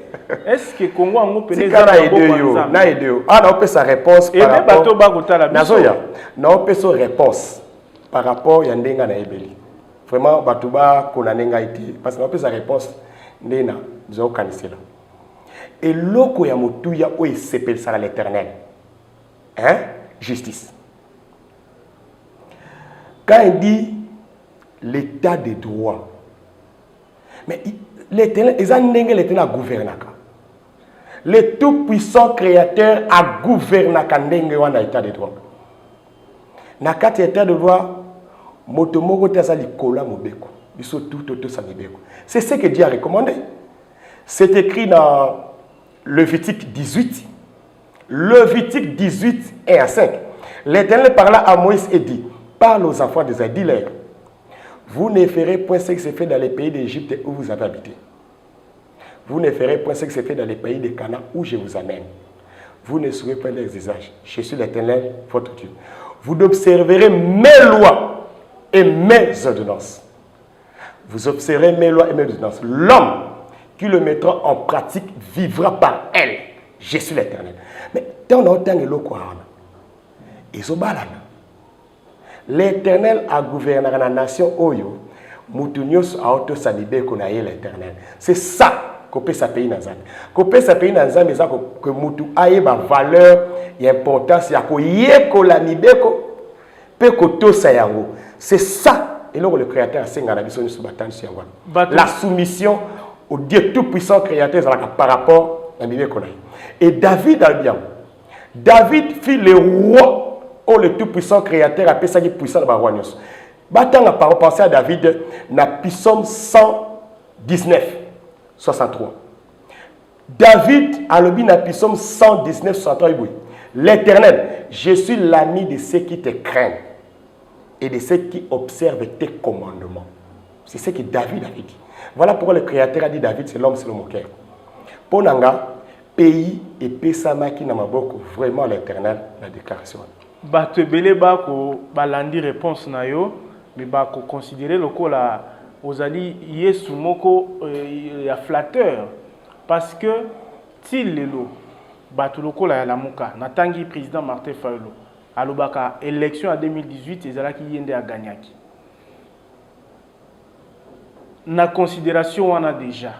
Speaker 2: Est-ce que Congo a un peu de
Speaker 1: temps? Na ideo. Ah, on peut sa réponse
Speaker 2: par rapport. Et bateau bagota la biso.
Speaker 1: Nazoya. Na on peut sa réponse par rapport ya ndenga na ebeli. Vraiment batuba konanenga ité parce que on peut sa réponse ndena zo kanisela. Et l'eau ya mutuya o s'appelle ça à l'Éternel. Hein? Justice. Quand il dit l'état de droit, mais l'Éternel, l'Éternel a gouverné. Le tout-puissant créateur a gouverné dans l'état de droit. Dans l'état de droit, c'est ce que Dieu a recommandé. C'est écrit dans Lévitique 18. Lévitique 18 et à 5. L'Éternel parla à Moïse et dit: parle aux enfants d'Israël, dis-leur, vous ne ferez point ce qui s'est fait dans les pays d'Égypte où vous avez habité. Vous ne ferez point ce qui se fait dans les pays de Canaan où je vous amène. Vous ne saurez pas leurs visages. Je suis l'Éternel, votre Dieu. Vous observerez mes lois et mes ordonnances. Vous observerez mes lois et mes ordonnances. L'homme qui le mettra en pratique vivra par elle. Je suis l'Éternel. Mais tant que l'eau quoi, ils sont balades. L'Éternel a gouverné la nation Oyo. Moutunios a auto salibé qu'on a l'Éternel. C'est ça qu'on peut s'appeler dans Zambie. Qu'on peut s'appeler dans Zambie, c'est que Moutou a une valeur et importance. Il y a qu'on y ait qu'on la nibeko, peut qu'on tout ça yango. C'est ça. Et là, le créateur a fait la soumission au Dieu tout-puissant créateur par rapport à Nibeko. Et David a bien. David fit le roi. Oh, le tout-puissant créateur a fait ça qui est puissant dans le roi. Battant la parole, pensez à David, dans Psaume 119, 63. David a le bin dans Psaume 119, 63. L'Éternel, je suis l'ami de ceux qui te craignent et de ceux qui observent tes commandements. C'est ce que David avait dit. Voilà pourquoi le créateur a dit David, c'est l'homme, c'est le moqueur. Pour Nanga, pays et Pesama qui n'a pas beaucoup, vraiment l'Éternel, la déclaration.
Speaker 2: Bato belé bako balandi réponse na yo mais bako considérer loko la ozali yesu moko ya flatteur parce que til lelo bato loko la lamuka natangi président Martin Fayulu alobaka élection en 2018 ezalaki yende a gagnaki na considération wana déjà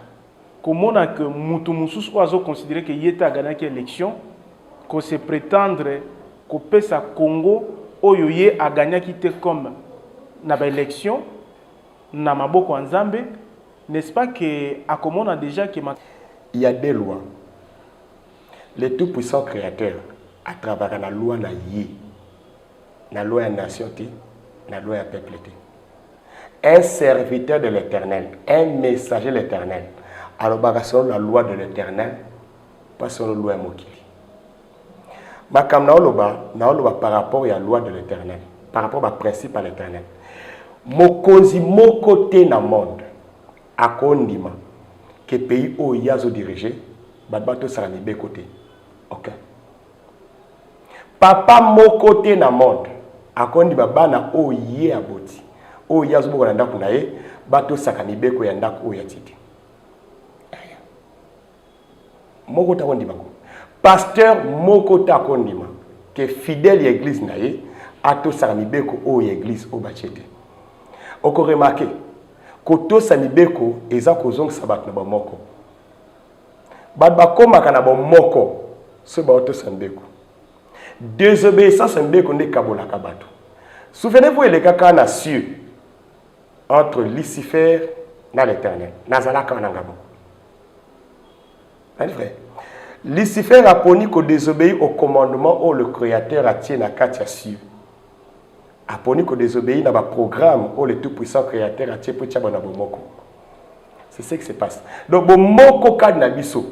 Speaker 2: comment que mutu mususu ozo considérer que yete a gagnaki élection ko se prétendre que sa Congo oyoye a gagné quitté comme na ba élection na maboko nzambe n'est-ce pas que à comme on a déjà que
Speaker 1: il y a des lois. Le tout puissant créateur à travers la loi na yé la loi nation la loi peuple. Un serviteur de l'Éternel, un messager de l'Éternel. Alors selon la loi de l'Éternel, pas selon la loi Mokili. Makam naoloba par rapport à la loi de l'Éternel, par rapport au principe à l'Éternel. Mokonzi mokote na monde akondima que pays où il y a dirigé, badbato saranibe côté. OK. Papa mokote na monde akondima bana o yé aboti. O yazo boko na ndako na ye, bato sakanibe ko ya ndako o ya titi. Mokota kondima ko. Pasteur mokota kondima que fidèle église na ye ato saramibeko o église o bachete. Oko remarqué koto samibeko eza kozong sabat na bomoko. Bad bakoma kana bomoko so ba oto sambeko. Désobéissance mbeko ne kabola kabato. Souvenez-vous le kaka na cieux entre Lucifer et l'Éternel. Nazalaka nangabo. Est vrai? Lucifer a poni qu'on désobéit au commandement où le Créateur a tient à Katia Sieu. A poni qu'on désobéit dans le programme où le tout-puissant Créateur a tient pour Tchabana Bomoko. C'est ce qui se passe. Donc, Bomoko Kadnabiso,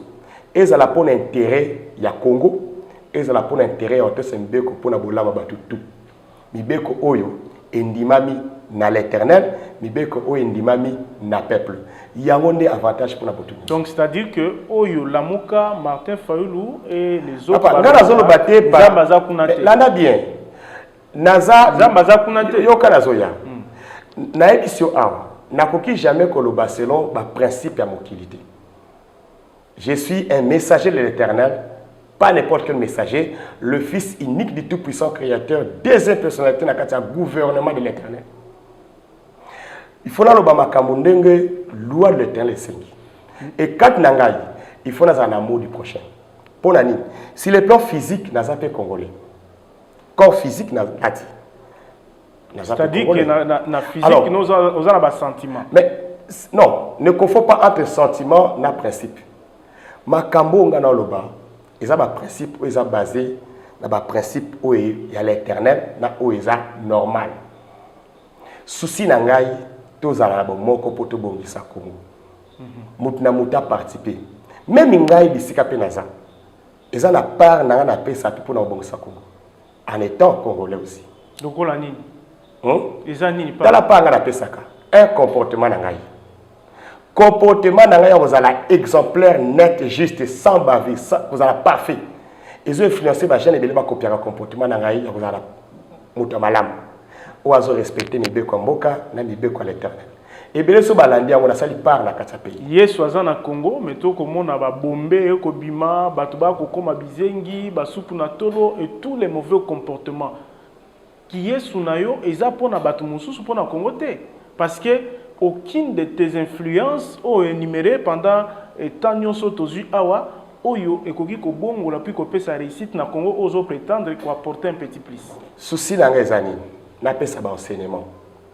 Speaker 1: ils ont pour intérêt, il y a Congo, ils ont pour intérêt, en tout cas, Mbeko pour Nabolama Batutu. Mibeko Oyo, Endimami na l'Éternel, Mibeko Oyo, Endimami na peuple. Il y a un avantage pour la Botu. Donc,
Speaker 2: c'est-à-dire que Oyo, Lamuka, Martin Fayulu et les autres.
Speaker 1: Là, bien. Naza Zambaza Kunate. Yokanazoya. Na édition A, n'a jamais koloba selon le principe de mokilité. Je suis un messager de l'Éternel, pas n'importe quel messager, le Fils unique du Tout-Puissant Créateur, deuxième personnalité dans le gouvernement de l'Éternel. Il faut que le loi de l'Éternel. Et quand nangai, il faut un amour du prochain. Pour nani, si le plan physique n'a pas congolais, corps physique n'a pas dit.
Speaker 2: C'est-à-dire que dans la physique, nous avons un sentiment.
Speaker 1: Mais non, ne confonds pas entre sentiment et principe. Makambo ngana loba, ils ont un principe où ils sont basés dans un principe où il y a l'Éternel, où il y a normal. Souci nangai, tous à la moko poto bongisa Congo. Mutna muta participer. Même ngai bisika penaza. Ils ont la part na na pesa pour na bongisa Congo. En étant congolais aussi.
Speaker 2: Donc on a
Speaker 1: dans la part na pesaka un comportement nangai. comportement nanga vous allez exemplaire net juste sans bavure vous allez parfait ils ont influencé ba jeune ebele ba copier comportement nanga vous allez muto malam ou azo respecter mibeko mboka na mibeko l'éternel ebele so balandi yango na sali par na kati ya pays
Speaker 2: Yesu aza na Congo mais to komona ba bombe ko bima bato ba ko koma bizengi ba supu na tolo et tous les mauvais comportements qui Yesu na yo eza pona bato mususu pona Congo te parce que aucune de tes influences ont énuméré pendant tant nyonso tozu awa oyo ekoki ko bongola puis ko pesa réussite na Congo ozo prétendre ko apporter un petit plus.
Speaker 1: Souci na ngezani na pesa ba enseignement.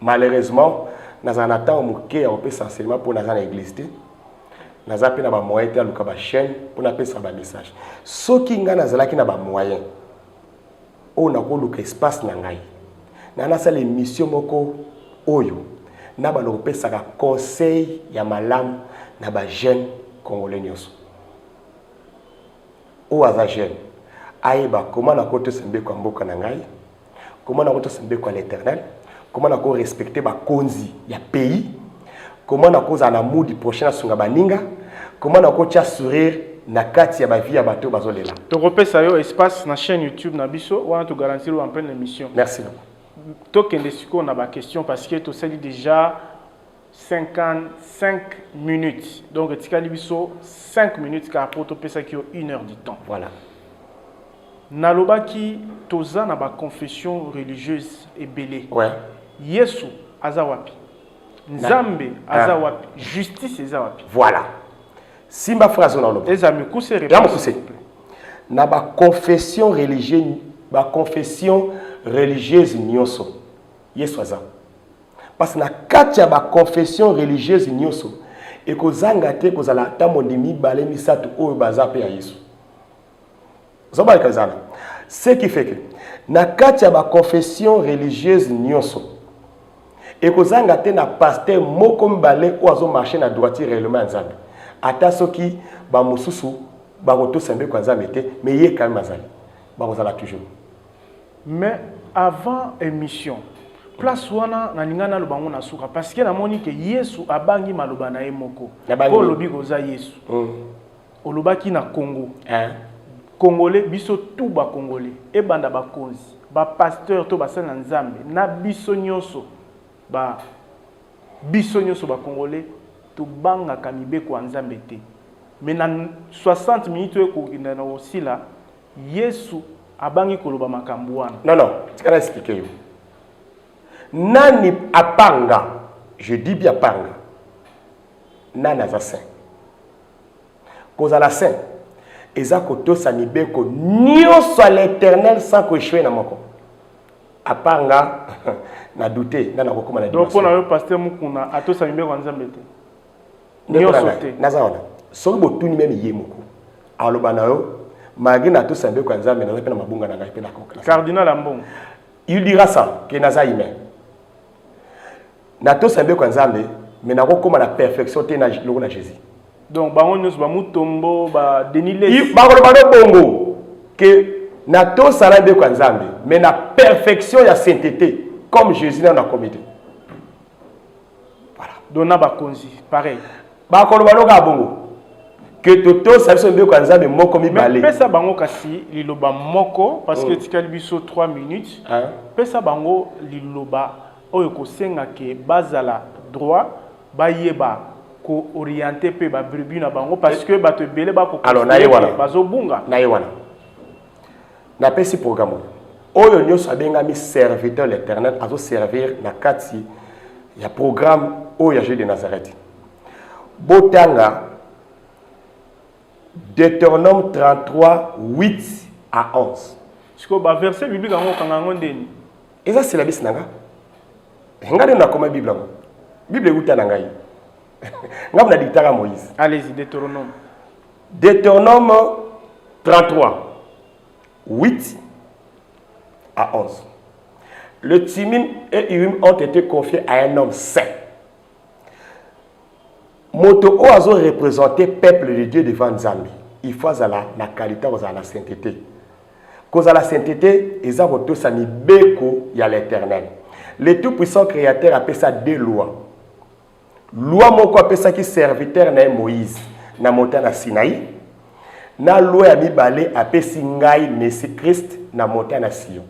Speaker 1: Malheureusement nazana temps moké on pesa enseignement pour nazana église te. Naza pe na ba moyen te aluka ba chaîne pour na pesa ba message. Soki nga nazala ki na ba moyen. O na ko luka espace na ngai. Na na sala émission moko oyo. Na ba lo pesa ka conseil ya malam na ba jeune congolais nyonso. O aza jeune. Aïba comment na ko te sembe kwa mboka na ngai. Comment na ko te sembe kwa l'éternel. Comment on a respecté ba konzi ya pays, comment on a cause na moudi prochain sunga baninga, comment on a tia sourire na kati ya ba vie ya bato bazolela.
Speaker 2: To repesa yo espace na chaîne YouTube na biso, wana to garantir en pleine émission.
Speaker 1: Merci.
Speaker 2: To kende siko na ba question parce que to sali déjà 55 minutes. Donc tikali biso 5 minutes car pour to pesa ki 1 heure du temps.
Speaker 1: Voilà.
Speaker 2: Nalobaki toza na ba confession religieuse ebele.
Speaker 1: Ouais.
Speaker 2: Yesu azawapi. Nzambe azawapi. Justice azawapi.
Speaker 1: Voilà. Simba phrase on a l'objet.
Speaker 2: Ezami kuse réponse.
Speaker 1: Na ba confession religieuse nyonso. Yesu aza. Parce que na kati ya ba confession religieuse nyonso ekozanga te kozala ta mondimi bale misatu oyo baza pe ya Yesu. Ce qui fait que na kati ya ba confession religieuse nyonso ekozanga te na pasteur moko mbale o azo marcher na droitier réellement nzambe ata soki ba mususu ba koto sembe kwa nzambe te mais ye quand même azali ba kozala toujours.
Speaker 2: Mais avant émission place wana na lingana lobango na suka parce que na moni que Yesu abangi maloba na ye moko ko lobi koza Yesu olobaki na Congo Congolais biso tout ba Congolais e banda ba konzi ba pasteur to ba sana nzambe na biso nyonso ba Congolais to banga kamibe kwa nzambe te mais na 60 minutes ko na aussi là Yesu abangi koloba makambo wana.
Speaker 1: Non, tu vas expliquer yo. Nani apanga, je dis bien apanga. Nana za saint. Koza la saint. Eza koto sanibeko nyonso à l'éternel sans que je na moko. Apanga na douter na kokoma na
Speaker 2: donc pour na pasteur mukuna ato sanibeko nzambe te. Nyonso te.
Speaker 1: Nazaona. Soki botuni même ye moko. Aloba na yo magi na to sanibeko nzambe na pe na mabunga na ngai pe na kokla.
Speaker 2: Cardinal Ambon.
Speaker 1: Il dira ça que naza humain. Na to sanibeko nzambe mais na kokoma na perfection te na logo na Jésus.
Speaker 2: Donc bango nyonso ba mutombo ba denile
Speaker 1: bakolo bongo que na to sala be kwa nzambe mais na perfection ya sainteté comme Jésus na comité. Voilà.
Speaker 2: Dona ba konzi pareil.
Speaker 1: Bakolo bongo que toto sala be kwa nzambe moko mi balé.
Speaker 2: Mais pesa bango kasi liloba moko parce que tikali biso 3 minutes. Pesa bango liloba oyo ko senga ke bazala droit ba yeba ko orienter pe ba brebis na bango parce que ba te belé ba ko
Speaker 1: alors na yewana
Speaker 2: bazo bunga
Speaker 1: na yewana na pesi programme oyo nyoso abenga mi serviteur l'Éternel azo servir na kati ya programme oyo ya Jésus de Nazareth botanga Deutéronome 33 8 à 11
Speaker 2: siko ba verset biblique ngo kangango ndeni
Speaker 1: eza c'est la bis nanga ngade na koma bible ngo bible guta na ngai ngam na dictara Moïse.
Speaker 2: Allez-y, Deutéronome.
Speaker 1: Deutéronome 33, 8 à 11. Le Timim et Urim ont été confiés à un homme saint. Moto oazo représenté peuple de Dieu devant Nzambi. Il faut la qualité de la sainteté. Cause la sainteté, ils ont tous sani beko ya l'Éternel. Le tout-puissant créateur appelle ça deux lois. loi moko apesaki serviteur na Moïse na montagne na Sinaï na loi ya mibale apesi ngai Messie Christ na montagne na Sion.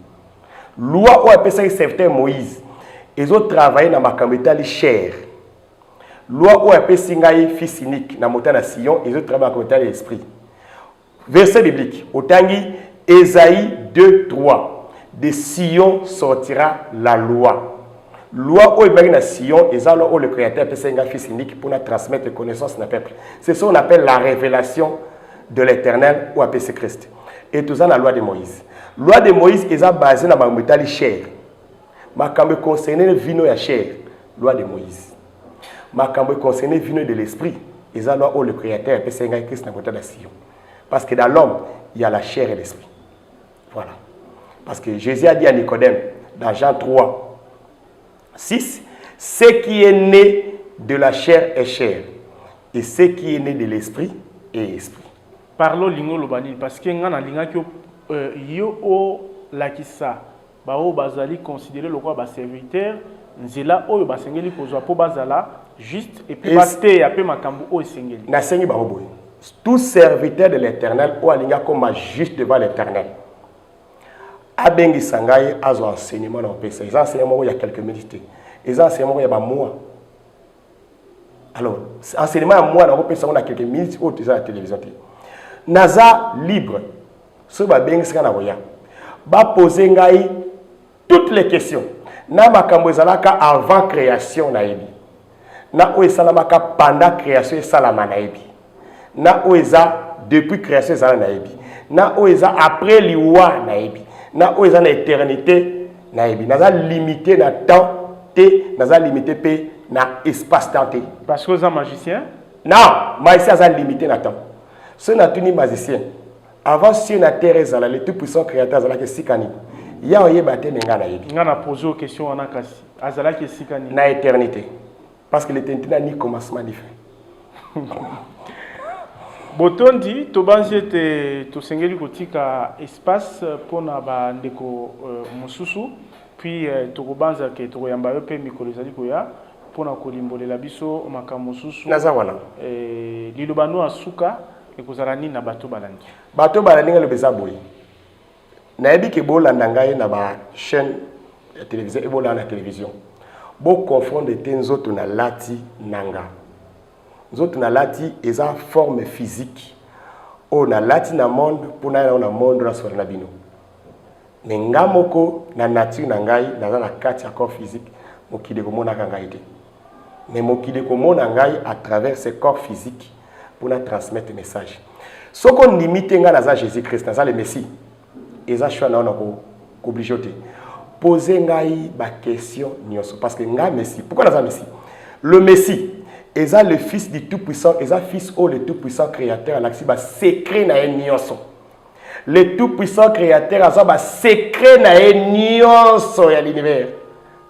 Speaker 1: Loi o apesaki serviteur Moïse ezo travailler na makambo etali chair. Loi o apesi ngai fils unique na montagne na Sion ezo travailler na makambo etali l'esprit. Verset biblique otangi Ésaïe 2:3. De Sion sortira la loi. Loi au ebaki na Sion, et ça loi où le Créateur appelle un fils unique pour nous transmettre les connaissances à peuple. C'est ce qu'on appelle la révélation de l'Éternel ou appelé Christ. Et tout ça dans la loi de Moïse. Loi de Moïse est basée sur la métal chair. Ma cambe concerne vino ya chair. Loi de Moïse. Ma cambe concerne vino de l'esprit. Et ça loi où le Créateur appelle un Christ dans la Sion. Parce que dans l'homme, il y a la chair et l'esprit. Voilà. Parce que Jésus a dit à Nicodème, dans Jean 3, 6, ce qui est né de la chair est chair, et ce qui est né de l'esprit est esprit.
Speaker 2: Parlons lingo lobani parce que ngana linga ki yo o lakisa ba o bazali considérer le quoi ba serviteur nzela o ba sengeli kozwa po bazala juste et puis baté ya pe makambu o sengeli.
Speaker 1: Na sengi ba boy. Tout serviteur de l'Éternel ou alinga comme juste devant l'Éternel. Abengi sangai azo enseignement dans le PC. Les enseignements il y a quelques minutes. Les enseignements il y a mois. Alors, enseignement à moi dans le PC on a quelques minutes au la télévision. Naza libre. Ce ba bengi sanga na ba poser ngai toutes les questions. Na makambo ezalaka avant création na yebi. Na o esalamaka pendant création esalama na yebi. Na o eza depuis création ezala na yebi. Na o eza après liwa na yebi. Na o eza na éternité na yebi. Naza limité na temps te, naza limité pe na espace temps te.
Speaker 2: Parce que vous êtes magicien?
Speaker 1: Non, magicien aza limité na temps. Ce n'a tuni magicien. Avant si na terre ezala le tout puissant créateur ezala ke sikani. Ya oyeba te nga na yebi.
Speaker 2: Nga na poser aux questions en akasi. Azala ke sikani.
Speaker 1: Na éternité. Parce que l'éternité n'a ni commencement ni fin.
Speaker 2: Botondi, tobanzi ete tosengeli kotika espace pour na ba ndeko mususu puis tokobanza ke tokoyamba yo pe mikolo ezali koya pour na kolimbolela biso makambo mususu
Speaker 1: naza wana
Speaker 2: lilobano asuka ekozala nini na bato balandi.
Speaker 1: Bato balandi ngalo beza boyi. Nayebi ke bolanda ngai na ba chaîne ya télévision et bolanda na télévision. Bo confondre te nzoto na lati nanga. Nzoto na lati eza forme physique. O na lati na monde pour na monde na sur na bino. Mais nga moko na nature na ngai na na kati ya corps physique mokide ko mona ngai te. Mais mokide ko mona ngai à travers ce corps physique pour na transmettre message. Ce qu'on limite nga na Jésus Christ, na le Messie. Eza choix na ko obligé te. Poser ngai ba question nyonso parce que nga Messie. Pourquoi na Messie? Le Messie est le fils du tout-puissant, est le fils au le tout-puissant créateur, l'axi ba secret na nyonso. Le tout-puissant créateur a ba secret na nyonso ya l'univers.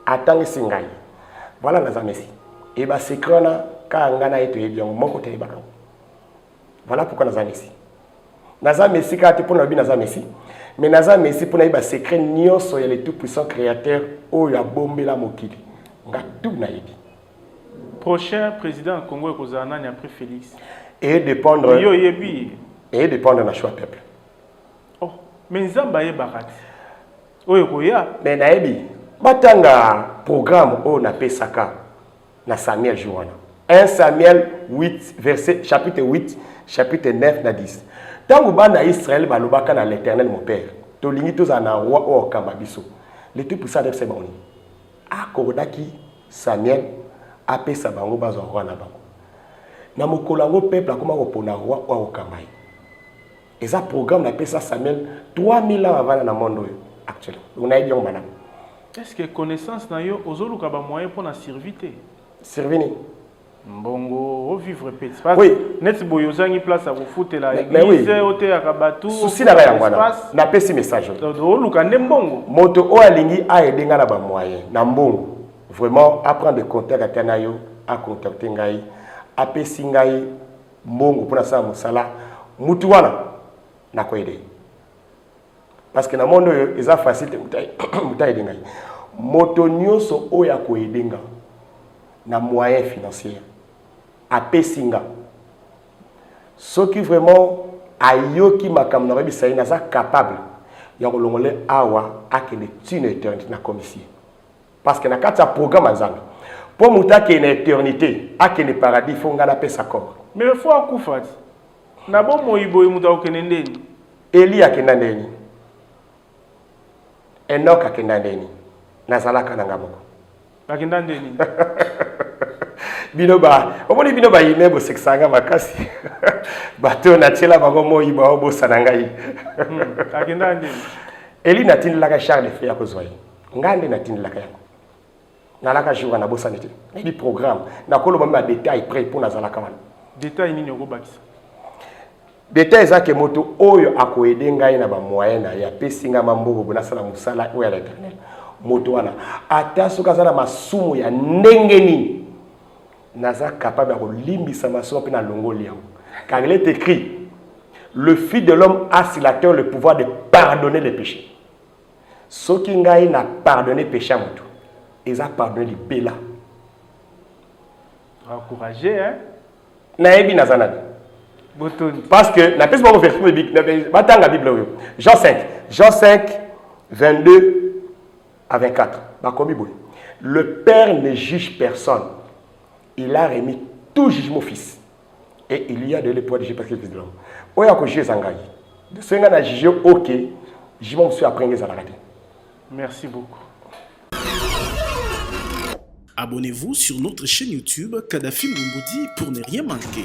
Speaker 1: Attends singai. Voilà na Messie. Et ba secret na ka ngana eto yebiango moko te ba. Voilà pourquoi na Messie. Na Messie ka te pour na bi na Messie. Mais naza Messie pour na ba secret nyonso ya le tout-puissant créateur o ya bombela mokili. Nga tout na yebi.
Speaker 2: Prochain président Congo ekozana ni après Félix.
Speaker 1: Et dépendre
Speaker 2: yo yebi.
Speaker 1: Et dépendre na choix peuple.
Speaker 2: Oh, mais nzamba ye bakati. Oyo koya.
Speaker 1: Mais nayebi batanga programme o na pesaka na Samuel Joana. 1 Samuel 8 verset chapitre 8 chapitre 9 na 10. Tango bana Israël balobaka na l'Éternel mon père. Tolingi tozana roi o kambabiso. Le tout puissant de Seboni. Akodaki Samuel apesa bango bazo roi na bango. Na mokolango peuple akoma kopona roi o kambai. Eza programme na pesa Samuel 3000 ans avant na monde actuellement. On a dit on madame.
Speaker 2: Est-ce que connaissance na yo ozoluka ba moyen pour na serviter?
Speaker 1: Servini.
Speaker 2: Mbongo, vivre petit.
Speaker 1: Oui.
Speaker 2: Net boyozangi place à vous foutre là.
Speaker 1: Mais oui.
Speaker 2: Ote akabatu.
Speaker 1: Souci na ya ngwana. Na pesi message.
Speaker 2: Oluka ndembongo.
Speaker 1: Moto o alingi a edenga na ba moyen. Na mbongo. Vraiment apprendre contact à tenayo, à contacter ngai, à pesi ngai mbongo pour na sa musala. Mutu wana na ko aider. Parce que na monde eza facile mutai ngai. Moto nyonso o ya ko edenga. na moyen financier apesinga soki vraiment ayoki makambo na bisai naza capable ya kolongole awa akende tine éternité na commission parce que na kati ya programme nzambe pour mutaki na éternité akende paradis fonga na pesa corps
Speaker 2: mais il faut akufa na bo moyibo muta okende ndeni
Speaker 1: Eli akenda ndeni Enoch akenda ndeni nazalaka na ngamoko
Speaker 2: akenda ndeni
Speaker 1: binoba omoni binoba yime bo seksanga makasi bato na tela bango moyibo obo sanangai
Speaker 2: akenda ndeni
Speaker 1: Eli natindilaka Charles Frère kozwai ngande natindilaka yango nalaka jour na bosanité ni programme na koloba ma détail près pour nazalaka wana
Speaker 2: détail nini okobakisa
Speaker 1: détail ezake moto oyo akoede ngai na ba moyen na ya pesinga mamboko bona sala musala oyo ya l'Éternel moto wana ata soka zala masumu ya ndenge nini naza capable de limbisa masumu pe na longoli yango car il est écrit le fils de l'homme a sur la terre le pouvoir de pardonner les péchés soki ngai na pardonner péché à moto eza pardonner libela
Speaker 2: encourager hein
Speaker 1: na ebi nazana parce que la peste mon verset biblique batanga Bible Jean 5 22 à 24 bakomi boy le père ne juge personne il a remis tout jugement au fils et il y a de l'espoir de juger parce que le fils de l'homme oya ko juger zangai de ce nga na juger OK jugement monsieur après ngeza la raté.
Speaker 2: Merci beaucoup.
Speaker 3: Abonnez-vous sur notre chaîne YouTube Kadhafi Mboumoudi pour ne rien manquer.